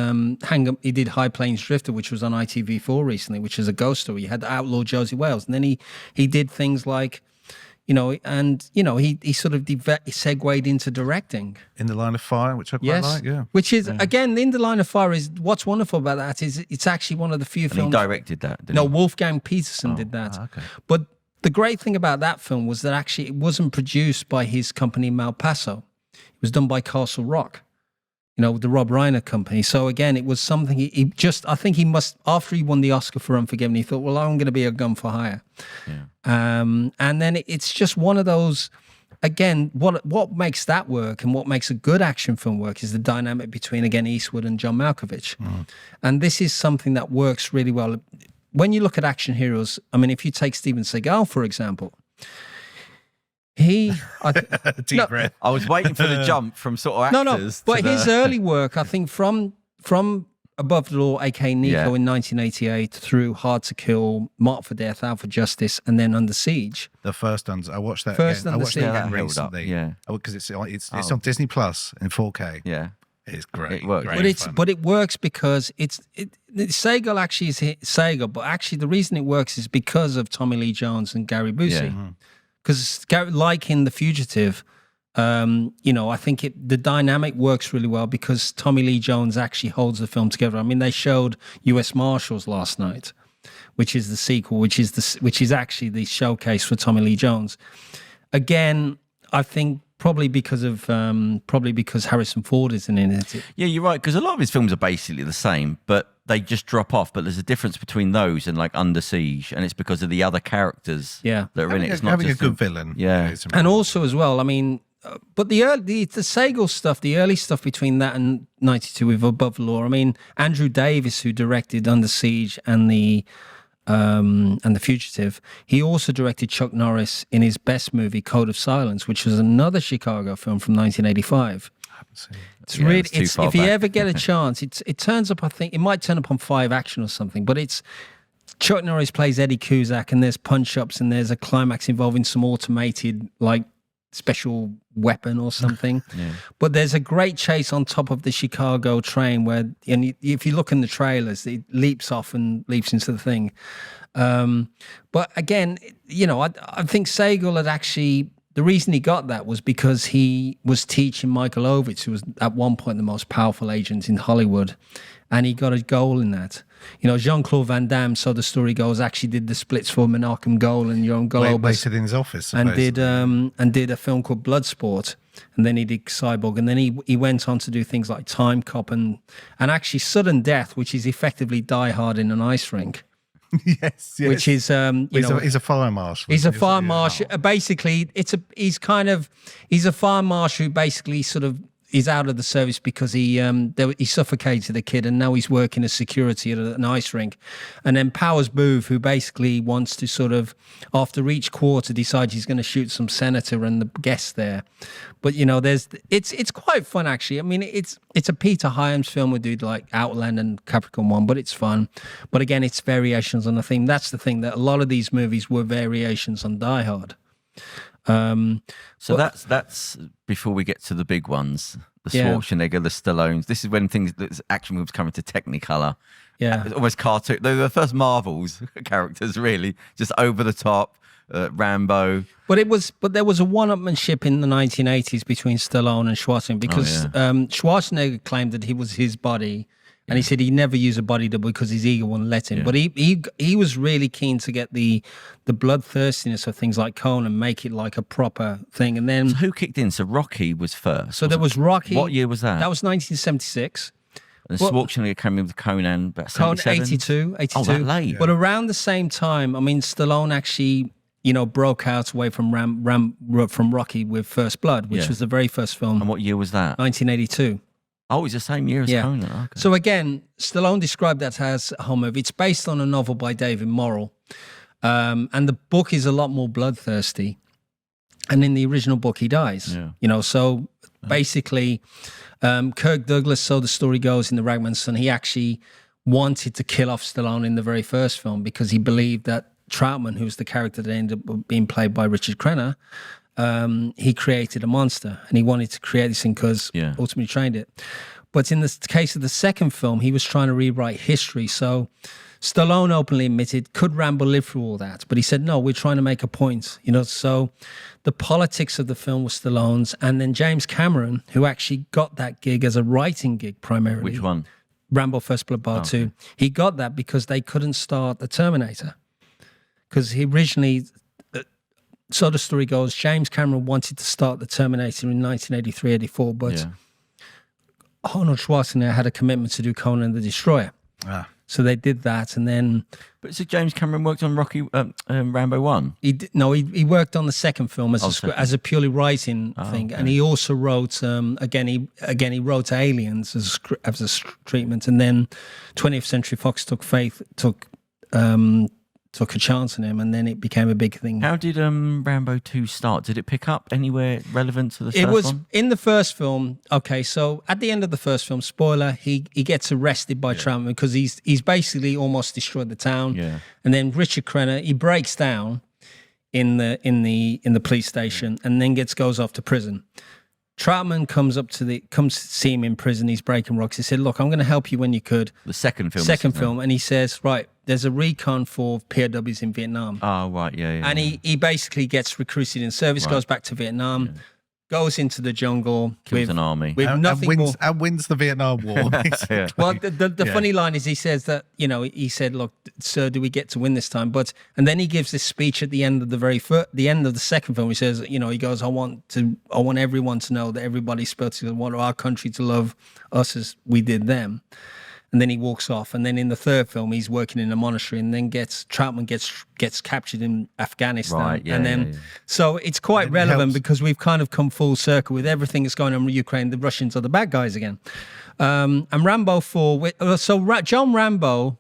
he did High Plains Drifter, which was on ITV4 recently, which is a ghost story. He had the Outlaw Josie Wales. And then he did things like... he sort of segued into directing. In the Line of Fire, which I quite like, yeah. Which is, again, In the Line of Fire is, what's wonderful about that is it's actually one of the few films... he directed that, didn't he? No, Wolfgang Petersen did that. Okay. But the great thing about that film was that actually it wasn't produced by his company Malpaso. It was done by Castle Rock, the Rob Reiner company. So again, it was something I think he must, after he won the Oscar for Unforgiven, he thought, well, I'm going to be a gun for hire. Yeah. And then it's just one of those, again, what makes that work and what makes a good action film work is the dynamic between, again, Eastwood and John Malkovich. Mm. And this is something that works really well. When you look at action heroes, I mean, if you take Steven Seagal, for example, Deep breath. I was waiting for the jump from sort of actors. But his early work, I think, from Above the Law, aka Nico, in 1988, through Hard to Kill, Marked for Death, Out for Justice, and then Under Siege. The first I watched that first again. I watched that recently. Yeah, because it's on Disney Plus in 4K. Yeah, it's great. It works. But it works because Seagal actually is Seagal, but actually the reason it works is because of Tommy Lee Jones and Gary Busey. Yeah. Because like in The Fugitive, I think the dynamic works really well because Tommy Lee Jones actually holds the film together. I mean, they showed U.S. Marshals last night, which is the sequel, which is actually the showcase for Tommy Lee Jones. Again, I think probably because Harrison Ford isn't in it. Yeah, you're right, because a lot of his films are basically the same, but they just drop off. But there's a difference between those and like Under Siege, and it's because of the other characters that are in it. It's not having just a good villain. Yeah. And also as well, I mean, but the Seagal stuff, the early stuff between that and 92 with Above the Law, I mean, Andrew Davis, who directed Under Siege and The Fugitive, he also directed Chuck Norris in his best movie, Code of Silence, which was another Chicago film from 1985. I haven't seen it. It's really, if you ever get a chance, it turns up, I think, it might turn up on 5 Action or something, but it's Chuck Norris plays Eddie Cusack and there's punch-ups and there's a climax involving some automated, like, special weapon or something. But there's a great chase on top of the Chicago train where, and if you look in the trailers, it leaps off and leaps into the thing. But again, I think Segal had actually, the reason he got that was because he was teaching Michael Ovitz, who was at one point the most powerful agent in Hollywood, and he got a goal in that. Jean-Claude Van Damme, so the story goes, actually did the splits for Menachem Golan and Johan Golubas. Waited in his office, and did a film called Bloodsport, and then he did Cyborg, and then he went on to do things like Time Cop and actually Sudden Death, which is effectively Die Hard in an ice rink. yes. Which is he's a fire marshal. He's a fire marshal. Basically, he's a fire marshal who basically sort of is out of the service because he suffocated a kid, and now he's working as security at an ice rink. And then Powers Booth, who basically wants to sort of, after each quarter, decides he's going to shoot some senator and the guests there. But it's quite fun actually. I mean, it's a Peter Hyams film. We do like Outland and Capricorn One, but it's fun. But again, it's variations on the theme. That's the thing, that a lot of these movies were variations on Die Hard. So that's before we get to the big ones, the Schwarzenegger, the Stallones. This is when action movies come into Technicolor. Yeah, it's almost cartoon. They're the first Marvel's characters, really, just over the top. Rambo. But there was a one-upmanship in the 1980s between Stallone and Schwarzenegger because Schwarzenegger claimed that he was his body. And he said he never used a body double because his ego wouldn't let him. Yeah. But he was really keen to get the bloodthirstiness of things like Conan and make it like a proper thing. And then so who kicked in? So Rocky was first. So there was Rocky. What year was that? That was 1976. And Schwarzenegger came in with Conan about 77? 82. Oh, that late. Yeah. But around the same time, I mean, Stallone actually, broke out away from from Rocky with First Blood, which was the very first film. And what year was that? 1982. Oh, it's the same year as Conan. Okay. So again, Stallone described that as a home movie. It's based on a novel by David Morrell. And the book is a lot more bloodthirsty. And in the original book, he dies. Yeah. So basically, Kirk Douglas, so the story goes in The Ragman's Son, he actually wanted to kill off Stallone in the very first film because he believed that Troutman, who's the character that ended up being played by Richard Crenna, he created a monster, and he wanted to create this thing because ultimately trained it. But in the case of the second film, he was trying to rewrite history. So Stallone openly admitted, could Rambo live through all that? But he said, no, we're trying to make a point. So the politics of the film was Stallone's. And then James Cameron, who actually got that gig as a writing gig primarily. Which one? Rambo First Blood Part 2. He got that because they couldn't start The Terminator. Because he originally... So the story goes, James Cameron wanted to start The Terminator in 1983-84, but Arnold Schwarzenegger had a commitment to do Conan the Destroyer. So they did that, and then... But so James Cameron worked on Rocky, Rambo 1? He worked on the second film as a purely writing thing, and he also wrote, again he wrote Aliens as a treatment, and then 20th Century Fox took a chance on him, and then it became a big thing. How did Rambo 2 start? Did it pick up anywhere relevant to the first one? It was in the first film. Okay, so at the end of the first film, spoiler, he gets arrested by Troutman because he's basically almost destroyed the town. Yeah. And then Richard Crenna, he breaks down in the police station and then goes off to prison. Troutman comes to see him in prison. He's breaking rocks. He said, "Look, I'm going to help you when you could." The second film. And he says, "Right, there's a recon for POWs in Vietnam." Oh, right, yeah. And he basically gets recruited in service, goes back to Vietnam, goes into the jungle, kills an army, with nothing more, and wins the Vietnam War. Well, the funny line is he says that he said, "Look, sir, do we get to win this time?" And then he gives this speech at the end of the end of the second film. He says, he goes, "I want everyone to know that everybody's supposed to want our country to love us as we did them." And then he walks off. And then in the third film, he's working in a monastery, and then Troutman gets captured in Afghanistan. Right, yeah, and then so it's quite relevant because we've kind of come full circle with everything that's going on in Ukraine. The Russians are the bad guys again. And Rambo 4. John Rambo.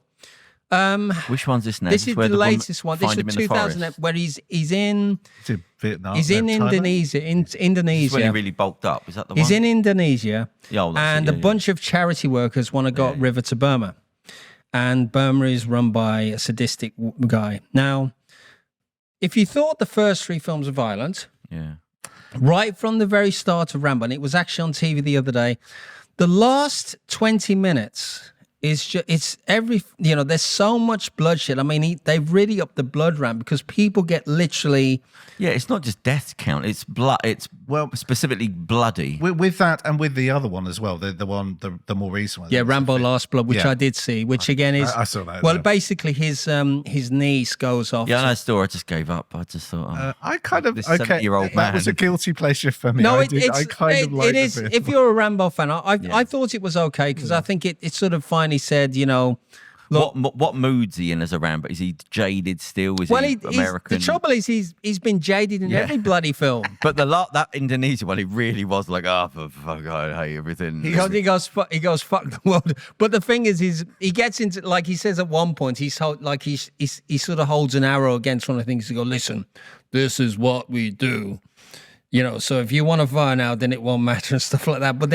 Which one's this now? This is the latest one. This is 2000, where he's in Vietnam. He's in Indonesia. This is when he really bulked up. Is that the one? He's in Indonesia, and a bunch of charity workers want to go river to Burma, and Burma is run by a sadistic guy. Now, if you thought the first three films are violent, right from the very start of Rambo, and it was actually on TV the other day, the last 20 minutes is just, it's every, there's so much bloodshed. I mean, they've really upped the blood ramp because people get literally. Yeah, it's not just death count. It's blood. It's specifically bloody. With that and with the other one as well, the more recent one. Yeah, Rambo Last Blood, which I did see, which again is. I saw that. Well, basically his niece goes off. Yeah, I saw. I just gave up. I just thought. I kind of this 70-year-old man. That was a guilty pleasure for me. No, I kind of liked it is. If you're a Rambo fan, I thought it was okay because I think it sort of finally said, look, what mood's he in as a Rambo? Is he jaded still? Is he American? The trouble is he's been jaded in every bloody film. But that Indonesian one, he really was like, for fuck, I hate everything. He goes, fuck the world. But the thing is he gets into, like he says at one point, he sort of holds an arrow against one of the things to go, listen, this is what we do. So if you want to fire now, then it won't matter and stuff like that. But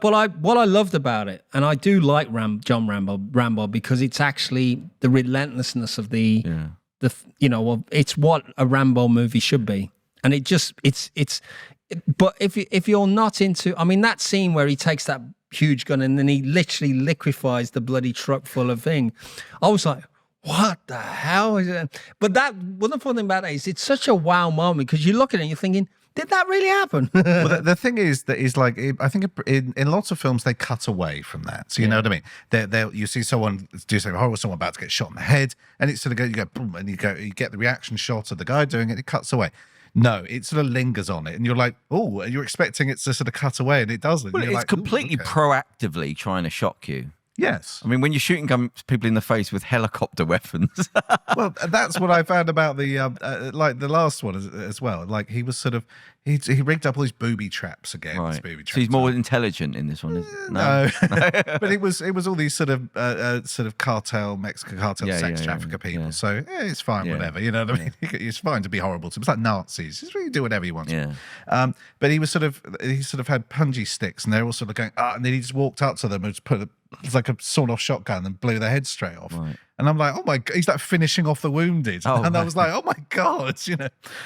what I loved about it, and I do like John Rambo because it's actually the relentlessness of it's what a Rambo movie should be, and but if you're not into, I mean, that scene where he takes that huge gun and then he literally liquefies the bloody truck full of thing, I was like, what the hell is it? But the fun thing about it is it's such a wow moment because you look at it and you're thinking, did that really happen? Well, the thing is that is like, I think in lots of films they cut away from that. So you know what I mean? You see someone do something horrible, someone about to get shot in the head, and it's sort of you go boom, and you get the reaction shot of the guy doing it. It cuts away. No, it sort of lingers on it, and you're like, oh, you're expecting it to sort of cut away, and it doesn't. Well, it's completely proactively trying to shock you. Yes. I mean, when you're shooting people in the face with helicopter weapons. Well, that's what I found about the like the last one as well. Like he was sort of he rigged up all these booby traps again. Right. Booby traps. So he's more intelligent in this one, isn't it? No. But it was all these sort of Mexican cartel sex trafficker people. Yeah. So it's fine, whatever. You know what I mean? It's fine to be horrible to them. It's like Nazis. It's really do whatever he wants. Yeah. But he sort of had punji sticks, and they're all sort of going, and then he just walked up to them and just it's like a sawed-off shotgun and blew their head straight off. Right. And I'm like, oh my God, he's like finishing off the wounded. I was like, oh my God,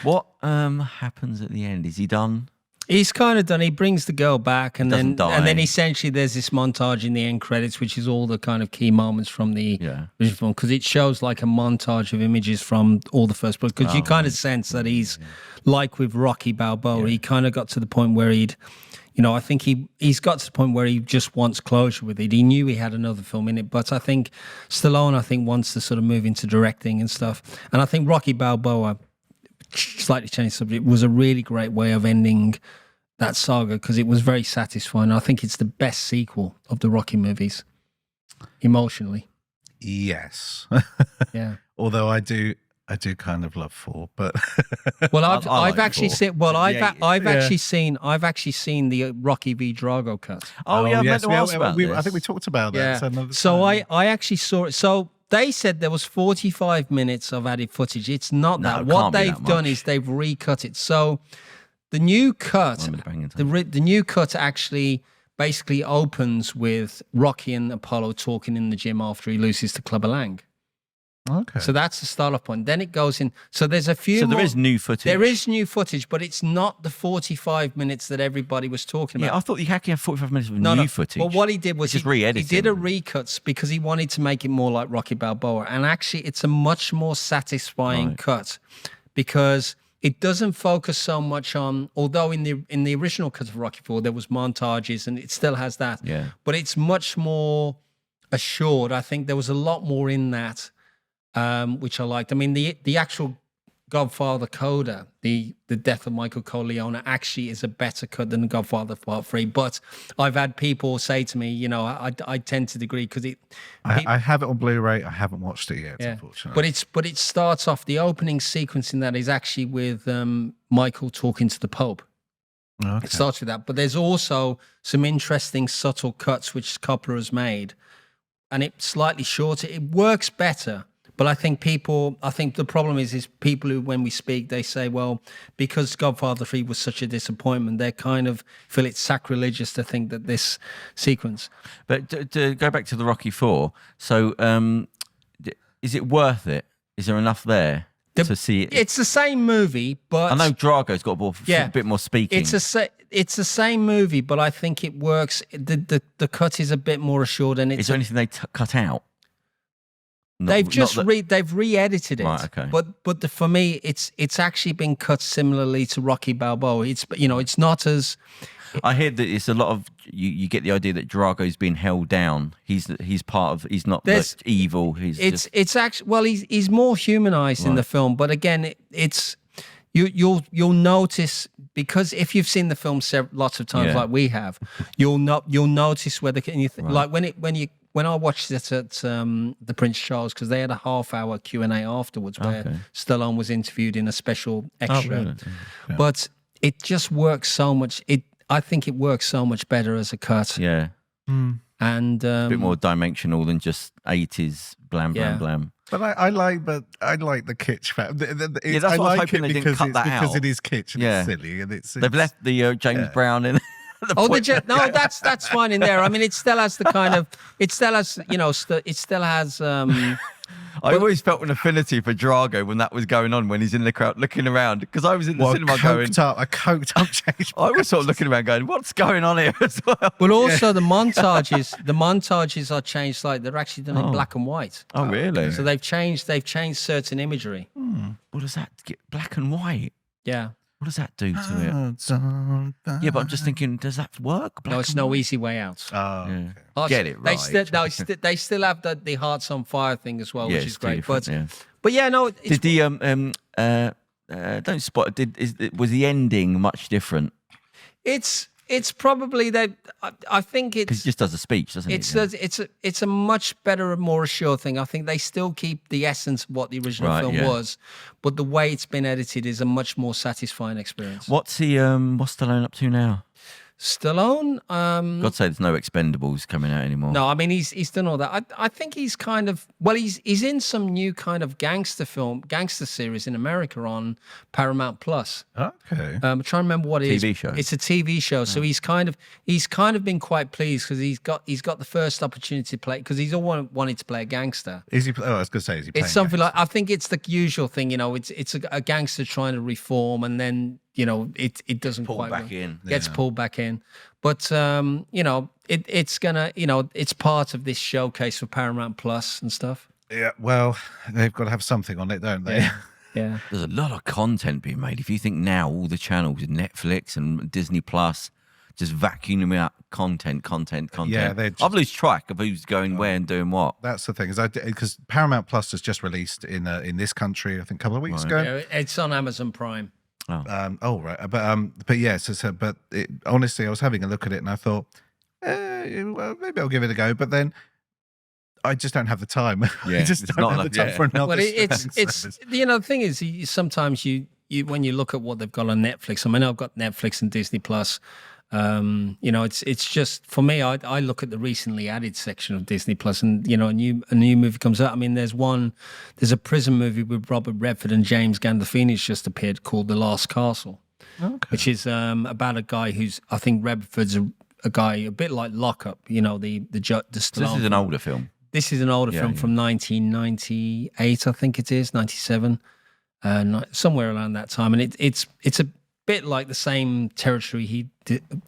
What happens at the end? Is he done? He's kind of done. He brings the girl back, and then essentially there's this montage in the end credits, which is all the kind of key moments from the original film, because it shows like a montage of images from all the first blood. Because you kind of sense that he's like with Rocky Balboa. He kind of got to the point where I think he's got to the point where he just wants closure with it. He knew he had another film in it, but I think Stallone, wants to sort of move into directing and stuff. And I think Rocky Balboa, slightly changed subject, was a really great way of ending that saga because it was very satisfying. I think it's the best sequel of the Rocky movies, emotionally. Yes. Yeah. Although I do kind of love 4, but well, I've actually seen. Well, I've actually seen the Rocky v Drago cut. Oh yeah, yes. I think we talked about that. Yeah. So I actually saw it. So they said there was 45 minutes of added footage. It's not that. What they've done is they've recut it. So the new cut, the new cut actually basically opens with Rocky and Apollo talking in the gym after he loses to Clubber Lang. Okay. So that's the start-off point. Then it goes in. So there's a few. So there is new footage. There is new footage, but it's not the 45 minutes that everybody was talking about. Yeah, I thought you had to have 45 minutes of new footage. Well, what he did was just re-editing. He did a recuts because he wanted to make it more like Rocky Balboa, and actually, it's a much more satisfying cut because it doesn't focus so much on. Although in the original cut of Rocky IV there was montages, and it still has that. Yeah. But it's much more assured. I think there was a lot more in that. Which I liked. I mean, the actual Godfather coda, the death of Michael Corleone, actually is a better cut than Godfather Part 3. But I've had people say to me, I tend to agree because I have it on Blu-ray. I haven't watched it yet, unfortunately. But it starts off, the opening sequence in that is actually with Michael talking to the Pope. Okay. It starts with that. But there's also some interesting subtle cuts which Coppola has made, and it's slightly shorter. It works better. But I think the problem is people who, when we speak, they say, well, because Godfather 3 was such a disappointment, they kind of feel it's sacrilegious to think that this sequence. But to go back to the Rocky 4, so is it worth it? Is there enough there to see it? It's the same movie, but... I know Drago's got a bit more speaking. it's the same movie, but I think it works. The cut is a bit more assured, and it's. Is there anything they cut out? They've they've re-edited it, right, okay. But for me, it's actually been cut similarly to Rocky Balboa. It's not as. I hear that it's a lot of you get the idea that Drago's been held down. He's part of. He's not evil. It's actually he's more humanized in the film, but again, it's you'll notice, because if you've seen the film lots of times like we have, you'll notice whether like when I watched it at the Prince Charles, because they had a half-hour Q&A afterwards where Stallone was interviewed in a special extra. Oh, really? Yeah. But it just works so much. I think it works so much better as a cut. Yeah. And a bit more dimensional than just 80s blam, blam, blam. But I like the kitsch fact. That's what I was hoping they didn't cut that out. Because it is kitsch and it's silly. And they've left the James Brown in. That's fine in there. I mean, it still has the kind of, it still has. I always felt an affinity for Drago when that was going on, when he's in the crowd looking around, because I was in the cinema going, a coked up James. I was sort of looking around going, what's going on here as well? But also the montages are changed slightly. They're actually done in black and white. Oh, really? So they've changed certain imagery. What does that get? Black and white? Yeah. What does that do to it? Yeah, but I'm just thinking, does that work? No, it's no easy way out. Oh, okay. Get it right. They still have the Hearts on Fire thing as well, which is great. But no. Did the don't spot? Was the ending much different? It's probably that. I think it's because it just does a speech, doesn't it? It's a much better, more assured thing. I think they still keep the essence of what the original film was, but the way it's been edited is a much more satisfying experience. What's Stallone up to now? Stallone, God save there's no Expendables coming out anymore. No, I mean he's done all that. I think he's kind of he's in some new kind of gangster series in America on Paramount Plus. Okay. I'm trying to remember what it is. TV show. It's a TV show. So he's kind of been quite pleased because he's got the first opportunity to play, because he's always wanted to play a gangster. Is he? Oh, I was going to say, is he? It's something like, I think it's the usual thing. It's a gangster trying to reform, and then it doesn't pulled quite back in. Gets pulled back in. But it's gonna, it's part of this showcase for Paramount Plus and stuff. Yeah, well, they've got to have something on it, don't they? Yeah. There's a lot of content being made. If you think now all the channels, Netflix and Disney Plus, just vacuuming out content. Yeah, I've lost track of who's going where and doing what. That's the thing, because Paramount Plus has just released in this country, I think, a couple of weeks ago. Yeah, it's on Amazon Prime. Right, but yes, but honestly, I was having a look at it and I thought, well, maybe I'll give it a go, but then I just don't have the time. Yeah, I just don't have the time for another. Well, it's the thing is, sometimes you when you look at what they've got on Netflix. I mean, I've got Netflix and Disney Plus. It's just, for me, I look at the recently added section of Disney Plus, and a new movie comes out. I mean, there's a prison movie with Robert Redford and James Gandolfini just appeared called The Last Castle, which is about a guy who's, I think Redford's a guy a bit like Lockup, the Stallone. So this is an older film. This is an older film from 1998, I think it is, 97, somewhere around that time, and it's a bit like the same territory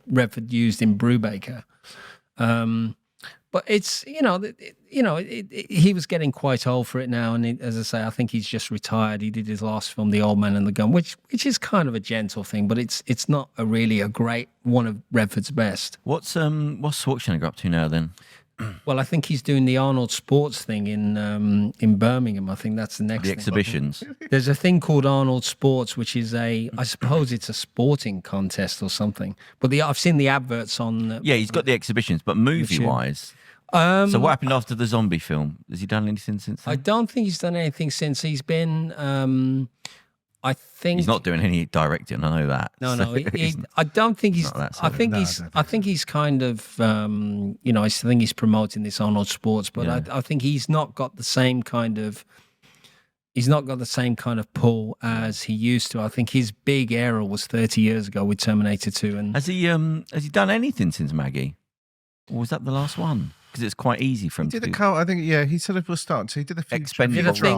Redford used in Brubaker, but it's he was getting quite old for it now, and as I say, I think he's just retired. He did his last film, The Old Man and the Gun, which is kind of a gentle thing, but it's not really a great one of Redford's best. What's Schwarzenegger up to now then? Well, I think he's doing the Arnold Sports thing in Birmingham. I think that's the next thing. Exhibitions. There's a thing called Arnold Sports, which is I suppose it's a sporting contest or something. But I've seen the adverts on. He's got the exhibitions, but movie-wise. So what happened after the zombie film? Has he done anything since then? I don't think he's done anything since. He's been. I think he's not doing any directing. I know that. No. I don't think he's. I think he's kind of. I think he's promoting this Arnold Sports, but I think he's not got the same kind of. He's not got the same kind of pull as he used to. I think his big era was 30 years ago with Terminator 2. And has he done anything since Maggie? Or was that the last one? because it's quite easy for him to do. I think, he sort of was starting to. He did a few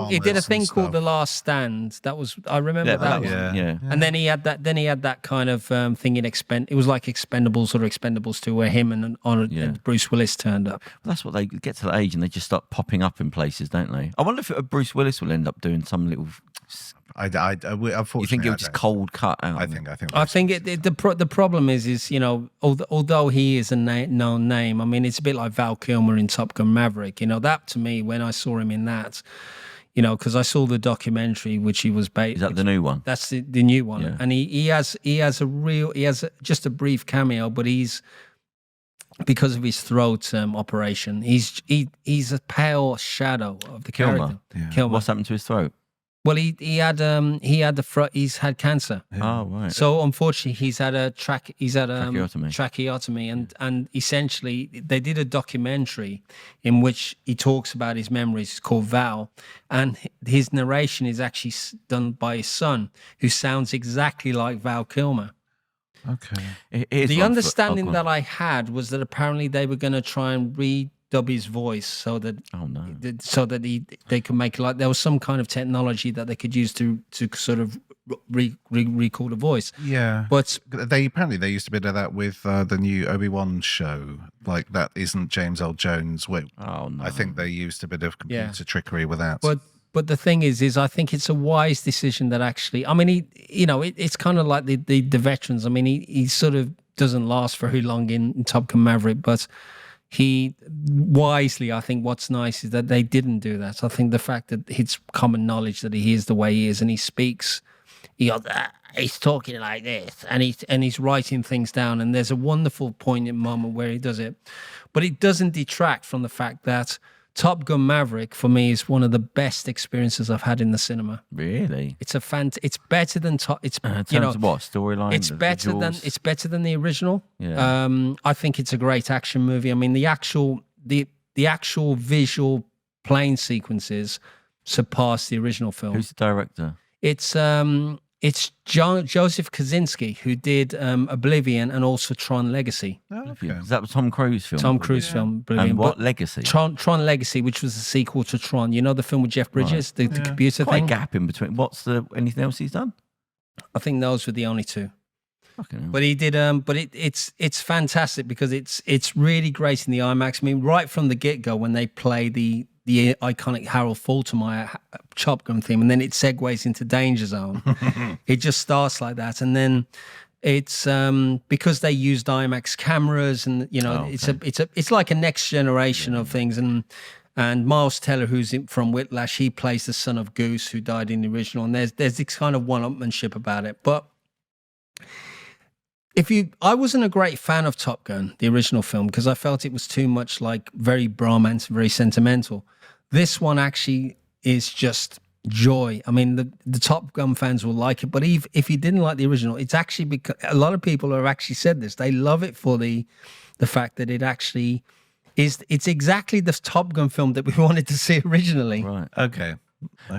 He did a thing called The Last Stand. That was, I remember that one. Yeah. And then he had that kind of thing in it was like Expendables or Expendables 2, where him and Bruce Willis turned up. Well, that's what they get to that age and they just start popping up in places, don't they? I wonder if Bruce Willis will end up doing some little. Unfortunately, you think he'll just cold cut out? I think the problem is although he is a known name, I mean, it's a bit like Val Kilmer in Top Gun Maverick. That to me, when I saw him in that, because I saw the documentary which he was based. Is that the new one? That's the new one, and he has just a brief cameo, but he's, because of his throat operation, he's a pale shadow of the character. Kilmer. What's happened to his throat? Well, he's had cancer. Oh, right. So unfortunately, he's had a tracheotomy. Tracheotomy, and essentially they did a documentary in which he talks about his memories. It's called Val, and his narration is actually done by his son, who sounds exactly like Val Kilmer. Okay. The understanding that I had was that apparently they were going to try and redub his voice so that they could make, like, there was some kind of technology that they could use to sort of record a voice. Yeah, but they used to be doing that with the new Obi-Wan show. Like, that isn't James Earl Jones. I think they used a bit of computer trickery with that. But the thing is I think it's a wise decision that actually, I mean, it's kind of like the veterans. I mean, he sort of doesn't last very long in Top Gun Maverick, but he wisely, I think what's nice is that they didn't do that. I think the fact that it's common knowledge that he is the way he is, and he speaks, he's talking like this, and he's writing things down, and there's a wonderful poignant moment where he does it. But it doesn't detract from the fact that Top Gun Maverick for me is one of the best experiences I've had in the cinema. Really? It's it's better than it's in terms of what story-line? It's better than the original. Yeah. I think it's a great action movie. I mean, the actual visual plane sequences surpass the original film. Who's the director? It's Joseph Kosinski, who did Oblivion and also Tron Legacy. Oh, okay. Is that the Tom Cruise film? Tom Cruise film, Oblivion. And what Legacy? Tron Legacy, which was a sequel to Tron. You know the film with Jeff Bridges, the computer Quite thing? a gap in between. Anything else he's done? I think those were the only two. Okay. But he did. But it's fantastic because it's really great in the IMAX. I mean, right from the get-go when they play the iconic Harold Faltermeyer Top Gun theme, and then it segues into Danger Zone. It just starts like that, and then it's because they used IMAX cameras, and it's like a next generation of things. And Miles Teller, who's from Whiplash, he plays the son of Goose, who died in the original, and there's this kind of one-upmanship about it. But I wasn't a great fan of Top Gun, the original film, because I felt it was too much like very bromance, very sentimental. This one actually is just joy. I mean, the Top Gun fans will like it, but if you didn't like the original, it's actually because a lot of people have actually said this. They love it for the fact that it actually it's exactly the Top Gun film that we wanted to see originally. Right. Okay.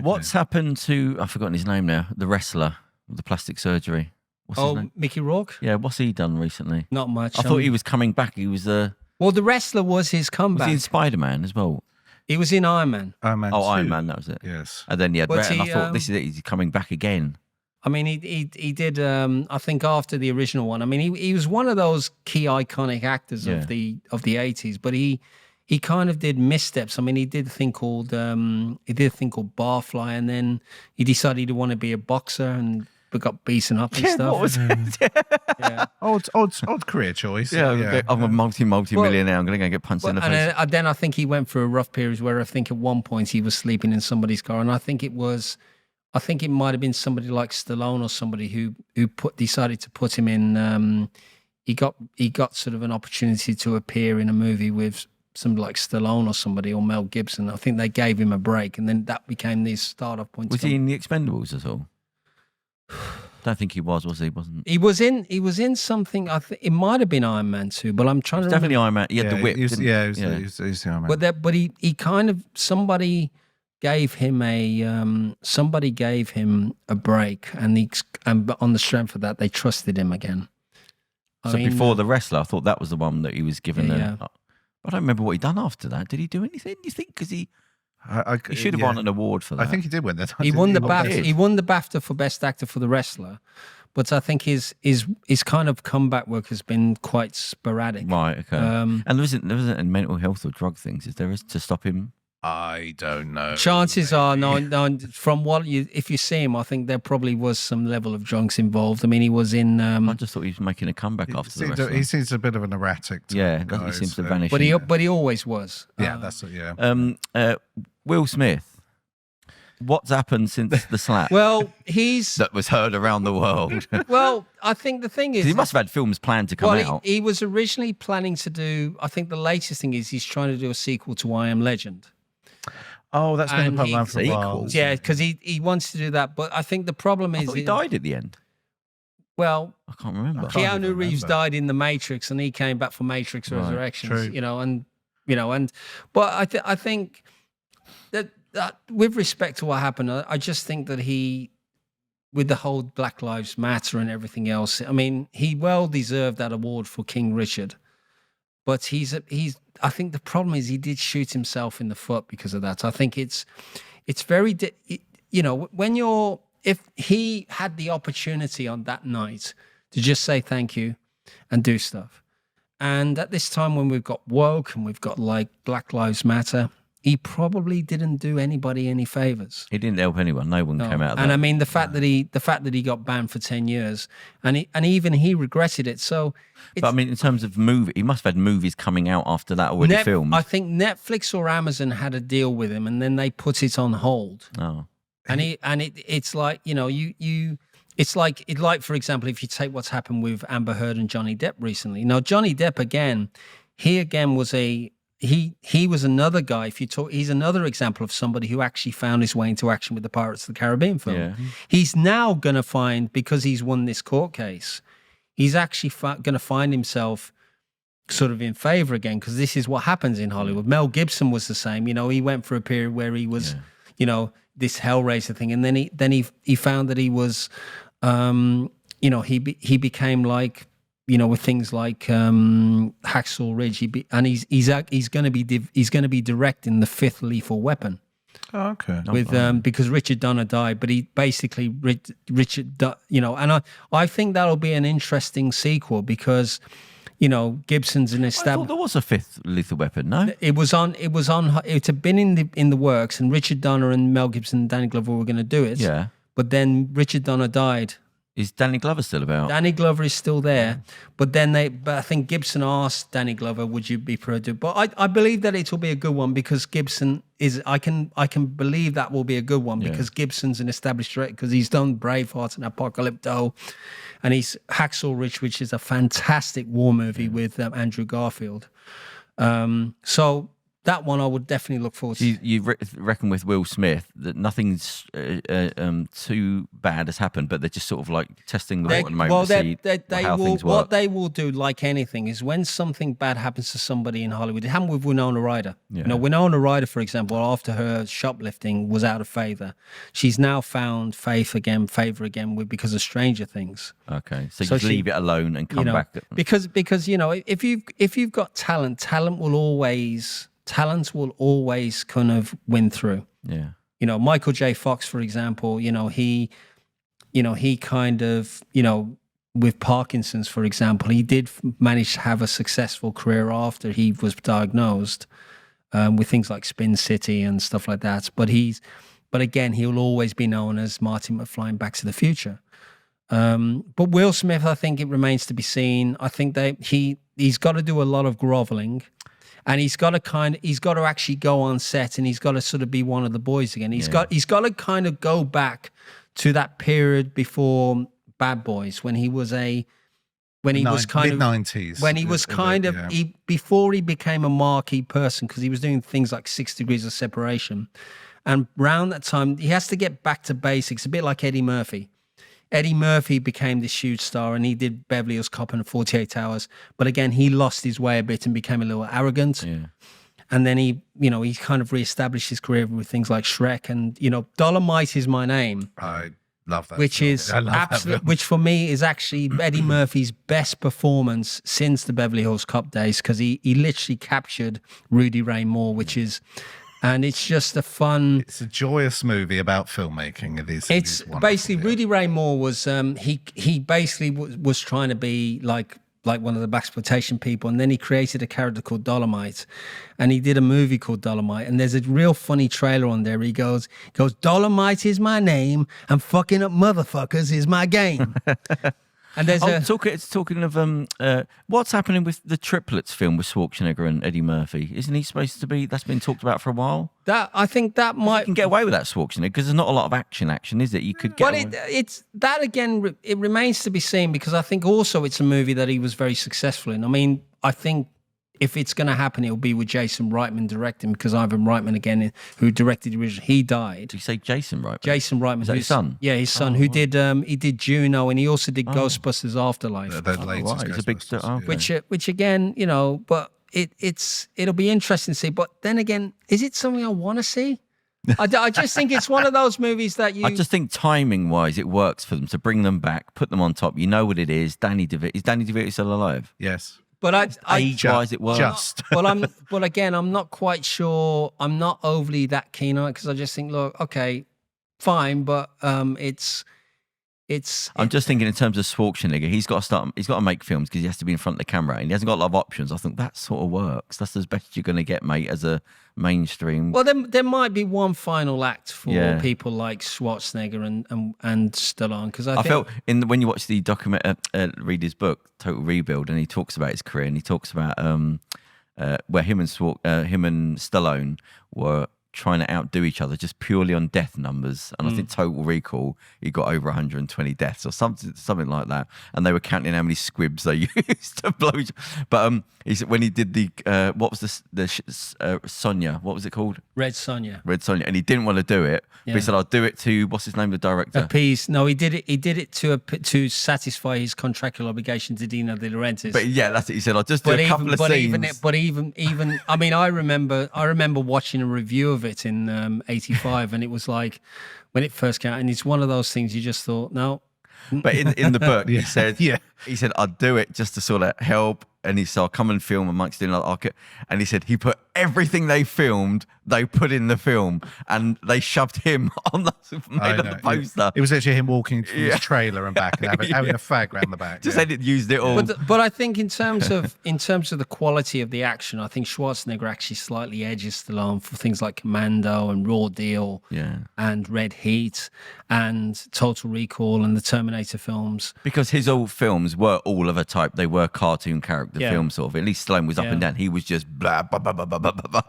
What's happened to, I've forgotten his name now, the wrestler with the plastic surgery? What's his name? Mickey Rourke? Yeah, what's he done recently? Not much. I thought he was coming back. He was well, the wrestler was his comeback. Was he in Spider-Man as well? He was in Iron Man. Iron Man 2. Iron Man, that was it. Yes. And then and I thought, this is it, he's coming back again. I mean, he did, I think after the original one. I mean, he was one of those key iconic actors of the 80s, but he kind of did missteps. I mean, he did a thing called Barfly, and then he decided he wanted to be a boxer and got beaten up and stuff. What was it? Odd career choice. I'm a multi-millionaire. I'm going to go and get punched in the face. And then I think he went through a rough period where I think at one point he was sleeping in somebody's car, and I think it might have been somebody like Stallone or somebody who decided to put him in. He got sort of an opportunity to appear in a movie with somebody like Stallone or somebody, or Mel Gibson. I think they gave him a break, and then that became the start-off point. Was he in the Expendables at all? Don't think he was he? Wasn't he? Was in something. I think it might have been Iron Man 2, but I'm trying to definitely remember. Iron Man. He had the whip. He was the Iron Man. But he kind of, somebody gave him a break, and on the strength of that, they trusted him again. So before the wrestler, I thought that was the one that he was given. I don't remember what he done after that. Did he do anything? You think? Because he should have won an award for that. I think he did win that. He won the BAFTA. He won the BAFTA for Best Actor for The Wrestler, but I think his kind of comeback work has been quite sporadic. Right. Okay. And there isn't any mental health or drug things, is there? Is to stop him? I don't know. Chances are, no. From if you see him, I think there probably was some level of drugs involved. I mean, he was in. I just thought he was making a comeback after The Wrestler. He seems a bit of an erratic. Yeah, he seems to vanish. But he always was. Yeah, that's it. Yeah. Will Smith. What's happened since the slap? Well, that was heard around the world. Well, I think the thing is, he must have had films planned to come out. He was originally planning to do. I think the latest thing is he's trying to do a sequel to I Am Legend. Oh, that's been a problem for a while. Yeah, because he wants to do that, but I think the problem is he died at the end. Well, I can't remember. Keanu Reeves died in The Matrix, and he came back for Matrix Resurrections. True. But I think that with respect to what happened, I just think that he, with the whole Black Lives Matter and everything else, I mean, he well deserved that award for King Richard. But I think the problem is he did shoot himself in the foot because of that. I think it's very, if he had the opportunity on that night to just say thank you and do stuff. And at this time when we've got woke and we've got like Black Lives Matter, he probably didn't do anybody any favors. He didn't help anyone. No one came out of that. And I mean, the fact that he got banned for 10 years, and even he regretted it. So, but I mean, in terms of movie, he must have had movies coming out after that already filmed. I think Netflix or Amazon had a deal with him, and then they put it on hold. Oh, it's like it's like for example, if you take what's happened with Amber Heard and Johnny Depp recently. Now, Johnny Depp was he was another guy. He's another example of somebody who actually found his way into action with the Pirates of the Caribbean film. Yeah. He's now going to find, because he's won this court case, he's actually going to find himself sort of in favor again, because this is what happens in Hollywood. Mel Gibson was the same. He went for a period where he was, this Hellraiser thing, and then he found that he was, he became like, with things like Hacksaw Ridge, and he's going to be directing the 5th Lethal Weapon. Oh, okay. Because Richard Donner died, but he basically and I think that'll be an interesting sequel because Gibson's an established. I thought there was a 5th Lethal Weapon. No, it had been in the works, and Richard Donner and Mel Gibson and Danny Glover were going to do it. Yeah, but then Richard Donner died. Is Danny Glover still about? Danny Glover is still there, but I think Gibson asked Danny Glover, "Would you be pro?" But I believe that it will be a good one because Gibson is. I can believe that will be a good one because Gibson's an established director because he's done Braveheart and Apocalypto, and he's Hacksaw Ridge, which is a fantastic war movie with Andrew Garfield. So that one I would definitely look forward to. You reckon with Will Smith that nothing's too bad has happened, but they're just sort of like testing the water at the moment to see how things work. What they will do, like anything, is when something bad happens to somebody in Hollywood. It happened with Winona Ryder. Yeah. Winona Ryder, for example, after her shoplifting was out of favor, she's now found favor again because of Stranger Things. Okay, so you leave it alone and come back. Because if you've got talent will always kind of win through. Yeah. Michael J. Fox, for example, he kind of, with Parkinson's, for example, he did manage to have a successful career after he was diagnosed with things like Spin City and stuff like that. But again, he'll always be known as Marty McFly in Back to the Future. But Will Smith, I think it remains to be seen. I think that he's got to do a lot of groveling. And he's got to actually go on set, and he's got to sort of be one of the boys again. He's got to kind of go back to that period before Bad Boys when he was mid-90s, before he became a marquee person, because he was doing things like 6 Degrees of Separation, and around that time he has to get back to basics, a bit like Eddie Murphy. Eddie Murphy became this huge star, and he did Beverly Hills Cop and 48 Hours. But again, he lost his way a bit and became a little arrogant. Yeah. And then he kind of reestablished his career with things like Shrek and, Dolomite Is My Name. Love that. Which is absolute. Which for me is actually Eddie Murphy's best performance since the Beverly Hills Cop days, because he literally captured Rudy Ray Moore, which is, and it's just a fun. It's a joyous movie about filmmaking. It's basically Rudy Ray Moore was he basically was trying to be like one of the blaxploitation people, and then he created a character called Dolomite, and he did a movie called Dolomite, and there's a real funny trailer on there. He goes, Dolomite is my name, and fucking up motherfuckers is my game. And there's talking of what's happening with the Triplets film with Schwarzenegger and Eddie Murphy. Isn't he supposed to be? That's been talked about for a while. I think that might you can get away with that Schwarzenegger because there's not a lot of action, is it? You could get. But it's that again. It remains to be seen, because I think also it's a movie that he was very successful in. I mean, I think if it's going to happen, it'll be with Jason Reitman directing, because Ivan Reitman, again, who directed the original, he died. Did you say Jason Reitman? Jason Reitman. Is that his son? Yeah, his son, who did he did Juno, and he also did Ghostbusters Afterlife. He's a big star. Which again, but it'll be interesting to see. But then again, is it something I want to see? I just think it's one of those movies that you. I just think timing-wise, it works for them to bring them back, put them on top. You know what it is. Danny DeVito. Is Danny DeVito still alive? Yes. But age-wise, it works. Just. But again, I'm not quite sure. I'm not overly that keen on it, because I just think, look, okay, fine, but it's. I'm just thinking in terms of Schwarzenegger, he's got to make films because he has to be in front of the camera, and he hasn't got a lot of options. I think that sort of works. That's as best you're going to get, mate, as a mainstream. Well, there might be one final act for people like Schwarzenegger and Stallone, because I felt when you watch the document, read his book Total Rebuild, and he talks about his career, and he talks about where him and Stallone were trying to outdo each other just purely on death numbers, and I think Total Recall he got over 120 deaths or something like that, and they were counting how many squibs they used to blow but he said when he did the what was the Sonia, what was it called? Red Sonja, and he didn't want to do it, but he said I'll do it to, what's his name, the director? Appease. No, he did it to satisfy his contractual obligation to Dino De Laurentiis. But yeah, that's it. He said I'll just do a couple of scenes. But even I mean, I remember watching a review of it in '85, and it was like when it first came out, and it's one of those things you just thought, no. But in the book, he said I'd do it just to sort of help, and he said I'll come and film amongst doing like, and he said he put everything they filmed, they put in the film, and they shoved him on the poster. It was actually him walking to his trailer and back, and having a fag around the back. Just said it used it all. But I think in terms of the quality of the action, I think Schwarzenegger actually slightly edges Stallone for things like Commando and Raw Deal, and Red Heat and Total Recall and the Terminator films. Because his old films were all of a type. They were cartoon character films, sort of. At least Stallone was up and down. He was just blah, blah, blah, blah, blah, blah,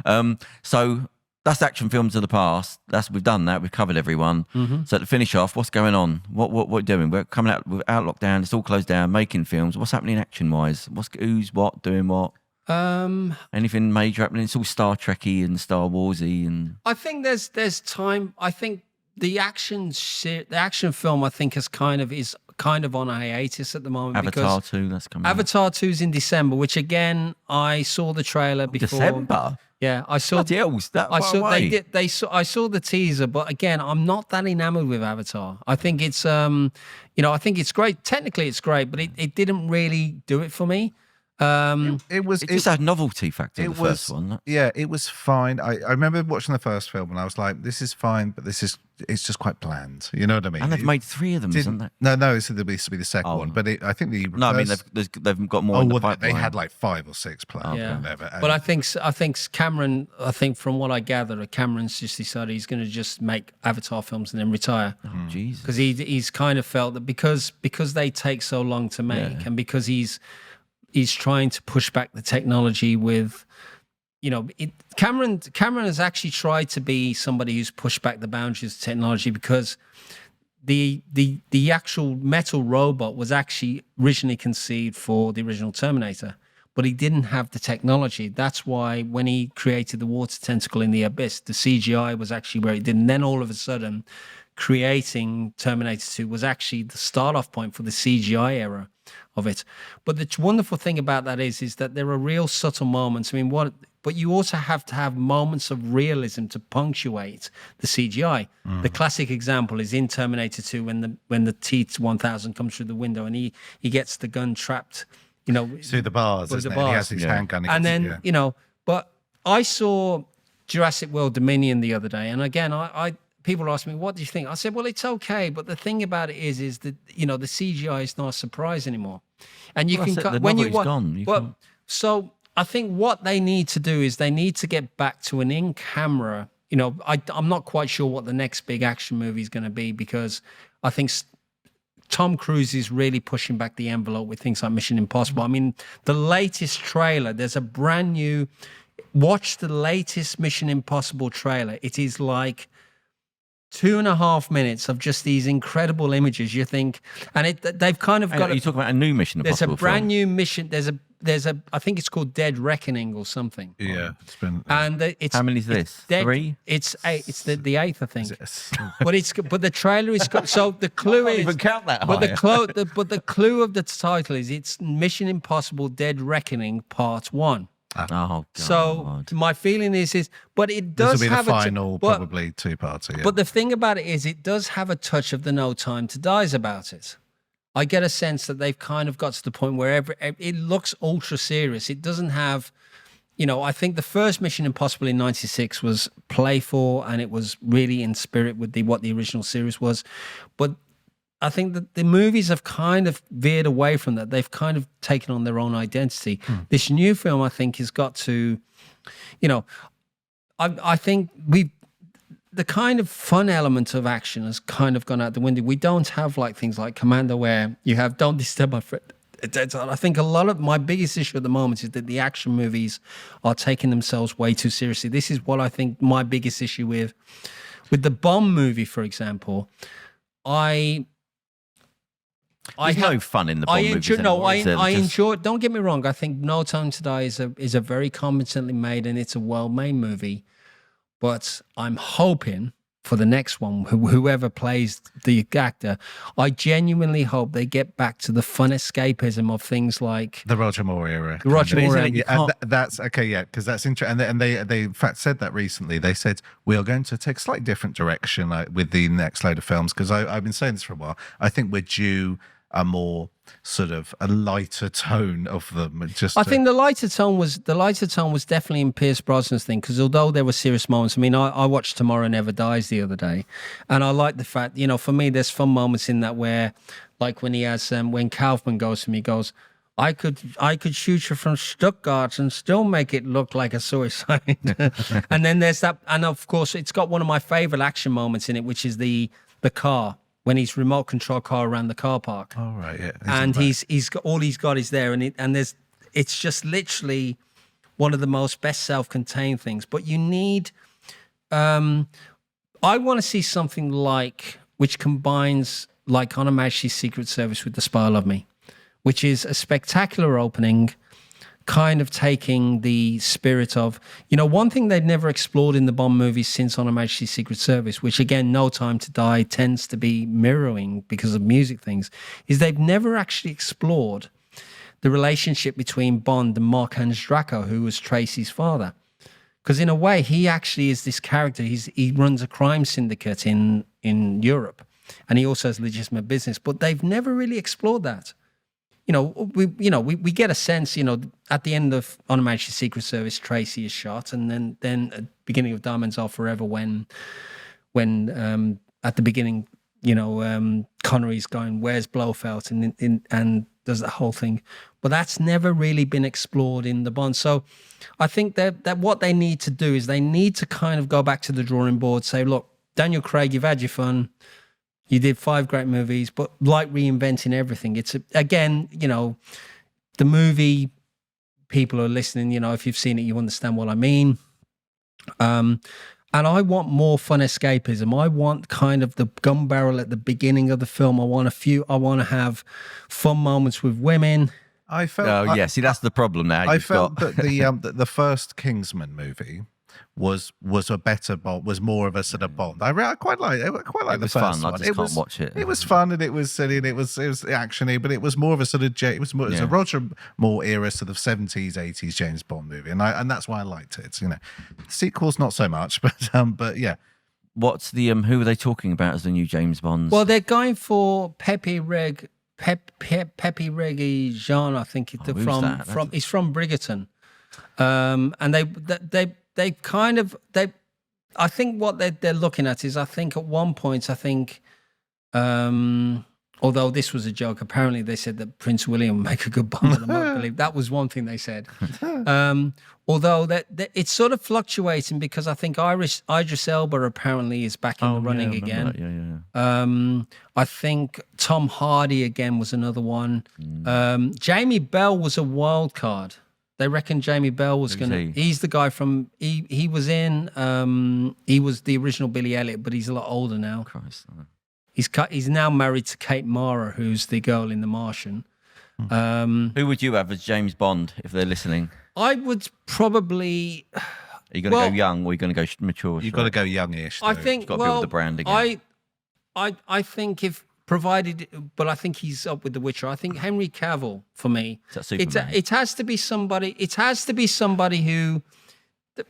blah. So that's action films of the past. We've done that. We've covered everyone. Mm-hmm. So to finish off, what's going on? What we're doing? We're coming out without lockdown. It's all closed down. Making films. What's happening action-wise? Who's what doing what? Anything major happening? It's all Star Trekky and Star Warsy, and I think there's time. I think the action film, I think, is kind of on a hiatus at the moment. Avatar 2, that's coming. Avatar 2's in December, which again I saw the trailer before. December. Yeah, I saw. Bloody hell, that I saw away. I saw the teaser, but again, I'm not that enamored with Avatar. I think it's I think it's great. Technically, it's great, but it didn't really do it for me. It just had novelty factor in the first one. Yeah, it was fine. I remember watching the first film and I was like, this is fine, but it's just quite bland. You know what I mean? And they've made 3 of them, isn't they? No, so there'll be the second one. But I think the no, I mean they've got more. In the pipeline. They had like 5 or 6 planned. Yeah. But I think Cameron. I think from what I gather, Cameron's just decided he's going to just make Avatar films and then retire. Oh, Jesus! Because he's kind of felt that because they take so long to make, and because he's trying to push back the technology with, Cameron has actually tried to be somebody who's pushed back the boundaries of technology, because the actual metal robot was actually originally conceived for the original Terminator, but he didn't have the technology. That's why when he created the water tentacle in the abyss, the CGI was actually where it did. And then all of a sudden, creating Terminator 2 was actually the start-off point for the CGI era of it. But the wonderful thing about that is that there are real subtle moments. I mean, but you also have to have moments of realism to punctuate the CGI. The classic example is in Terminator 2 when the T-1000 comes through the window and he gets the gun trapped, through the bars, isn't it? He has his handgun. And then, but I saw Jurassic World Dominion the other day, and again, I people ask me, what do you think? I said, well, it's okay, but the thing about it is that the CGI is not a surprise anymore, and you can when you gone. So I think what they need to do is they need to get back to an in-camera. I'm not quite sure what the next big action movie is going to be, because I think Tom Cruise is really pushing back the envelope with things like Mission Impossible. I mean, the latest trailer, there's a brand new. Watch the latest Mission Impossible trailer. It is like 2.5 minutes of just these incredible images. You think, and they've kind of got. Are you talking about a new Mission Impossible? There's a brand new mission. There's a. I think it's called Dead Reckoning or something. Yeah, it's been. And it's how many is this? 3? It's 8. It's the 8th, I think. But the trailer is so the clue I can't is even count that. But the clue of the title is it's Mission Impossible Dead Reckoning Part 1. Oh, God. So my feeling is, but it does this will be have the final, probably two-parter. Yeah. But the thing about it is, it does have a touch of the No Time to Die's about it. I get a sense that they've kind of got to the point where it looks ultra serious. It doesn't have, I think the first Mission Impossible in '96 was playful and it was really in spirit with what the original series was, but I think that the movies have kind of veered away from that. They've kind of taken on their own identity. This new film, I think, has got to, I think the kind of fun element of action has kind of gone out the window. We don't have things like Commando where you have Don't Disturb My Friend. I think a lot of my biggest issue at the moment is that the action movies are taking themselves way too seriously. This is what I think my biggest issue with the Bond movie, for example. There's no fun in the Bond movies anymore. I enjoy. Don't get me wrong. I think No Time to Die is a very competently made and it's a well-made movie. But I'm hoping for the next one, whoever plays the actor, I genuinely hope they get back to the fun escapism of things like the Roger Moore era. The Roger Moore era. Yeah, that's okay. Yeah, because that's interesting. And they in fact said that recently. They said we are going to take a slightly different direction with the next load of films. Because I've been saying this for a while. I think we're due a more sort of a lighter tone of them. I think the lighter tone was definitely in Pierce Brosnan's thing, because although there were serious moments, I mean, I watched Tomorrow Never Dies the other day, and I like the fact, for me, there's fun moments in that where, like when he has when Kaufman goes to me, he goes, I could shoot you from Stuttgart and still make it look like a suicide. And then there's that, and of course it's got one of my favorite action moments in it, which is the car. When he's remote control car around the car park. Oh, right, yeah. And he's got all he's got is there, and it's just literally one of the most best self-contained things. But you need, I want to see something which combines like On Her Majesty's Secret Service with The Spy Who Loved Me, which is a spectacular opening, kind of taking the spirit of, one thing they've never explored in the Bond movies since On Her Majesty's Secret Service, which again, No Time to Die tends to be mirroring because of music things, is they've never actually explored the relationship between Bond and Mark-Ange Draco, who was Tracy's father. Because in a way, he actually is this character. He runs a crime syndicate in Europe, and he also has legitimate business, but they've never really explored that. We get a sense, at the end of On Her Majesty's Secret Service, Tracy is shot, and then at the beginning of Diamonds Are Forever, when at the beginning, Connery's going, "Where's Blofeld?" and does the whole thing, but that's never really been explored in the Bond. So I think that what they need to do is they need to kind of go back to the drawing board, say, look, Daniel Craig, you've had your fun. You did 5 great movies, but like reinventing everything. It's, again, the movie people are listening, if you've seen it, you understand what I mean. And I want more fun escapism. I want kind of the gun barrel at the beginning of the film. I want to have fun moments with women. I felt. See, that's the problem now. I felt that the first Kingsman movie was a better Bond, was more of a sort of Bond. I quite like the first fun. one. I just can't watch it. It was fun and it was silly and it was actiony, but it was more of a sort of it was a Roger Moore era sort of 70s, 80s James Bond movie, and that's why I liked it. Sequels not so much, but yeah. What's the who are they talking about as the new James Bonds? Well, they're going for Pepe Reggie Jean, I think he's from Brighton. And they kind of I think what they're looking at is, I think at one point, although this was a joke, apparently they said that Prince William would make a good Bond, and I don't believe that was one thing they said. Although that it's sort of fluctuating, because I think Idris Elba apparently is back in the running again. I think Tom Hardy again was another one. Jamie Bell was a wild card. They reckon Jamie Bell was going to... He's the guy from... He was in... he was the original Billy Elliot, but he's a lot older now. Christ. He's now married to Kate Mara, who's the girl in The Martian. Who would you have as James Bond if they're listening? I would probably... Are you going to go young, or are you going to go mature? You've got to go youngish. I think... You've got to build the brand again. I think if... Provided, but I think he's up with The Witcher. I think Henry Cavill, for me, it has to be somebody. It has to be somebody who,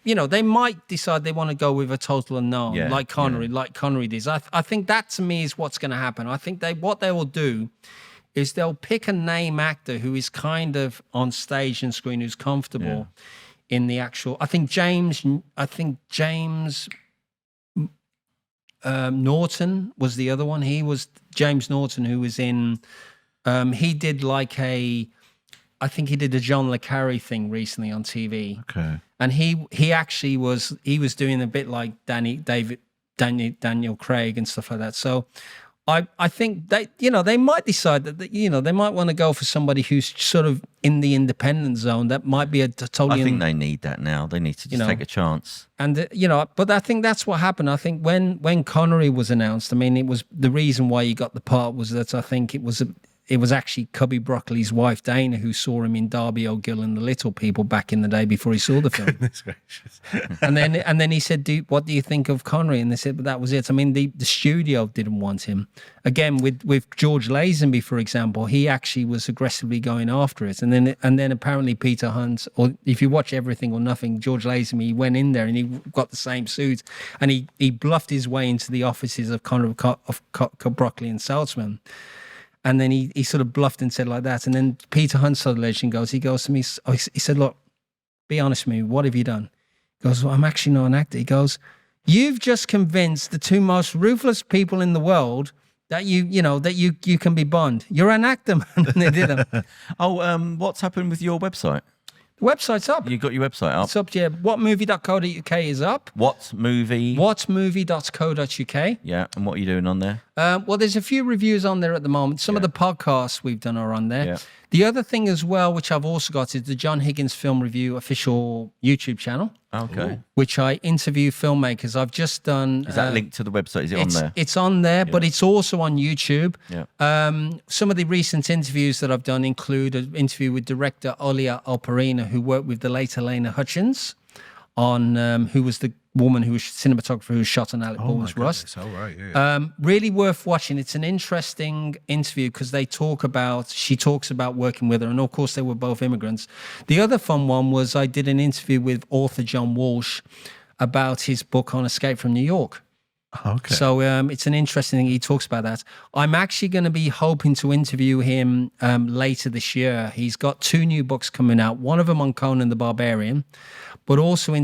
they might decide they want to go with a total unknown, like Connery did. I think that to me is what's going to happen. I think what they will do is they'll pick a name actor who is kind of on stage and screen, who's comfortable in the actual. I think James Norton was the other one. He was James Norton, who was in. He did I think he did a John le Carre thing recently on TV. Okay. And he actually was doing a bit like Daniel Craig and stuff like that. So I think they might decide that they might want to go for somebody who's sort of in the independent zone. That might be a totally. I think they need that now. They need to just take a chance. And but I think that's what happened. I think when Connery was announced, I mean, it was the reason why he got the part was that I think it was actually Cubby Broccoli's wife Dana who saw him in Darby O'Gill and the Little People back in the day before he saw the film. Goodness gracious. and then he said, "What do you think of Connery?" And they said, "But that was it." I mean, the studio didn't want him. Again, with George Lazenby, for example, he actually was aggressively going after it. And then apparently Peter Hunt, or if you watch Everything or Nothing, George Lazenby, he went in there and he got the same suit and he bluffed his way into the offices of Broccoli and Saltzman. And then he sort of bluffed and said like that. And then Peter Hunt saw the legend he goes to me, he said, "Look, be honest with me, what have you done?" He goes, "Well, I'm actually not an actor." He goes, "You've just convinced the two most ruthless people in the world that you can be Bond. You're an actor, man." And they didn't. What's happened with your website? The website's up. You got your website up? It's up, yeah. Whatmovie.co.uk is up. Whatmovie.co.uk. Yeah, and what are you doing on there? Well, there's a few reviews on there at the moment. Some of the podcasts we've done are on there. Yeah. The other thing as well, which I've also got, is the John Higgins Film Review official YouTube channel. Okay. Which I interview filmmakers. I've just done... Is that linked to the website? Is it on there? It's on there, but it's also on YouTube. Yeah. Some of the recent interviews that I've done include an interview with director Olia Alperina, who worked with the late Elena Hutchins on who was the woman who was cinematographer who shot on Alec Baldwin's Rust. Oh, right, yeah. Really worth watching. It's an interesting interview because she talks about working with her, and of course they were both immigrants. The other fun one was I did an interview with author John Walsh about his book on Escape from New York. Okay. So it's an interesting thing. He talks about that. I'm actually going to be hoping to interview him later this year. He's got 2 new books coming out. One of them on Conan the Barbarian, but also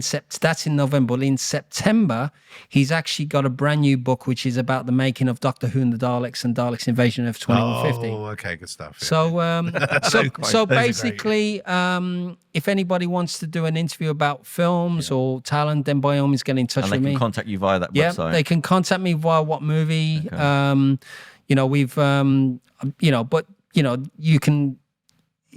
that's in November. In September, he's actually got a brand new book, which is about the making of Doctor Who and the Daleks and Daleks Invasion of 2150. Oh, okay, good stuff. Yeah. So basically, if anybody wants to do an interview about films or talent, then by all means get in touch with me. And they can contact you via that website. Yeah, they can contact me via What Movie. Okay. You can.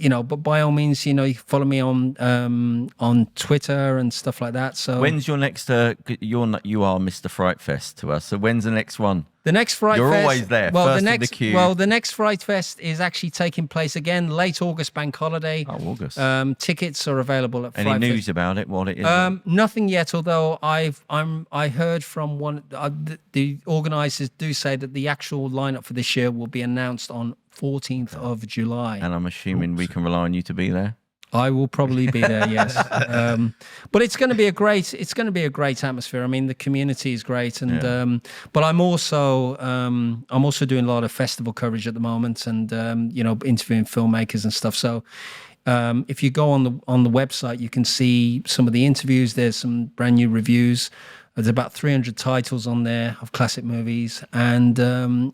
But by all means, you can follow me on Twitter and stuff like that. So when's your next? You are Mr. Fright Fest to us. So when's the next one? The next Fright Fest. You're always there. Well, first the in the next queue. well, the next Fright Fest is actually taking place again late August, bank holiday. Oh, August. Tickets are available at Any Fright news Fest. about it? What it is? Nothing yet. Although I heard from one the organisers do say that the actual lineup for this year will be announced on 14th of July. And I'm assuming we can rely on you to be there. I will probably be there, yes. But it's going to be a great atmosphere. I mean, the community is great, and but I'm also doing a lot of festival coverage at the moment, and interviewing filmmakers and stuff. So if you go on the website, you can see some of the interviews. There's some brand new reviews. There's about 300 titles on there of classic movies, and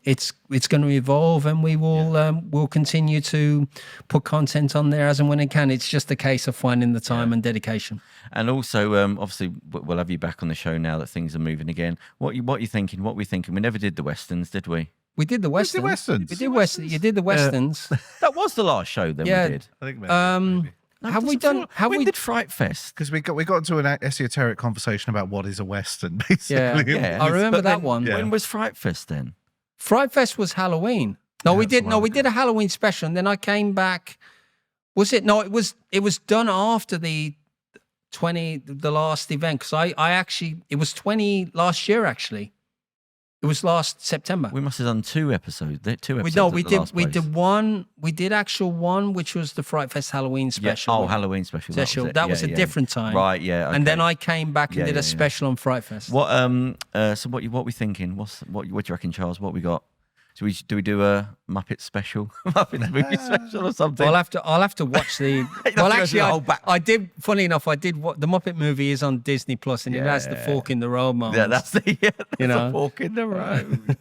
it's going to evolve, and we will we'll continue to put content on there as and when it can. It's just a case of finding the time and dedication. And also, obviously, we'll have you back on the show now that things are moving again. What are you thinking? What are we thinking? We never did the Westerns, did we? We did the Westerns. We did Westerns. You did the Westerns. That was the last show that we did. I think maybe. Have we done? When did Fright Fest? Because we got into an esoteric conversation about what is a Western, basically. Yeah. I remember that one. When was Fright Fest then? Fright Fest was Halloween. No, we did. No, we did a Halloween special, and then I came back. Was it? No, it was done after the last event, because I actually, it was 20 last year actually. It was last September. We must have done two episodes. We did actual one, which was the Fright Fest Halloween special. Yeah. Oh, Halloween special. That was a different time. Right, yeah. Okay. And then I came back and did a special on Fright Fest. What so what we thinking? What do you reckon, Charles? What we got? Do we do a Muppet special, Muppet movie special or something? I'll have to watch the. Well, actually, I did. Funny enough, I did. What the Muppet movie is on Disney Plus, and it has the fork in the road moment. Yeah, that's the fork in the road.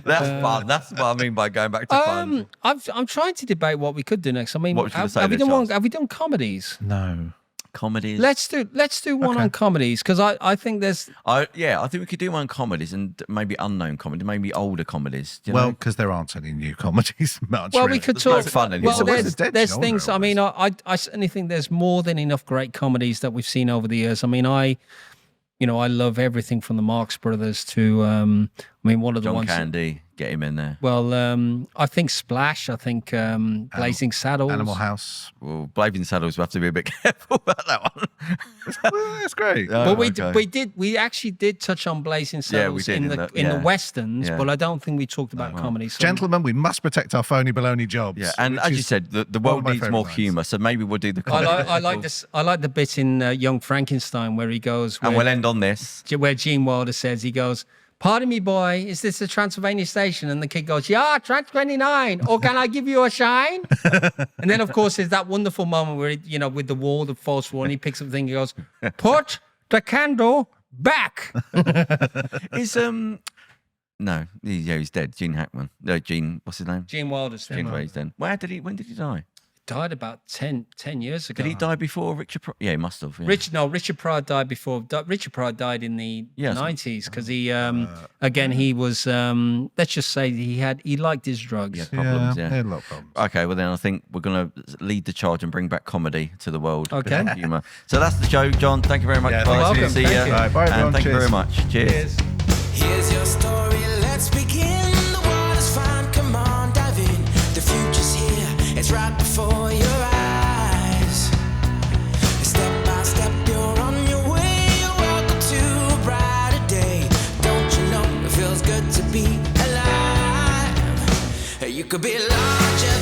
That's fun. That's what I mean by going back to fun. I'm trying to debate what we could do next. I mean, what was have we done comedies? No. Comedies. Let's do one on comedies, because I think there's. I think we could do one on comedies, and maybe unknown comedy, maybe older comedies. Well, because there aren't any new comedies much. Well, really. we could There's talk. no fun anymore. Well, there's things. I mean, I certainly think there's more than enough great comedies that we've seen over the years. I mean, I love everything from the Marx Brothers to. I mean, one of the John ones. Candy, get him in there. Well, I think Splash. I think Blazing Saddles. Animal House. Well, Blazing Saddles, we have to be a bit careful about that one. It's great. But we actually did touch on Blazing Saddles in the Westerns, but I don't think we talked about comedy. So Gentlemen, we must protect our phony baloney jobs. Yeah, and as you said, the world needs more humour, so maybe we'll do the comedy. I like this. I like the bit in Young Frankenstein where he goes. And we'll end on this. Where Gene Wilder says, he goes, "Pardon me, boy, is this the Transylvania station?" And the kid goes, "Yeah, Trans 29. Or can I give you a shine?" And then, of course, there's that wonderful moment where, with the wall, the false wall, and he picks up the thing, he goes, "Put the candle back." No, he's dead. Gene Hackman. No, Gene, what's his name? Gene Wilder's dead. He's dead. When did he die? Died about 10 years ago. Did he die before Richard Pryor? Yeah, he must have. Yeah. Richard Pryor died before. Richard Pryor died in the 90s because he, again, he was, let's just say he liked his drugs. He had problems, he had a lot of problems. Okay, well then I think we're going to lead the charge and bring back comedy to the world. Okay. Humour. So that's the show, John. Thank you very much. You're welcome. See you. Thank you. Bye, everyone. And thank you Cheers. very much. Cheers. Here's your story, let's begin. The water's fine, come on, dive in. The future's here, it's right before your eyes. Step by step, you're on your way. You're welcome to a brighter day. Don't you know it feels good to be alive? You could be larger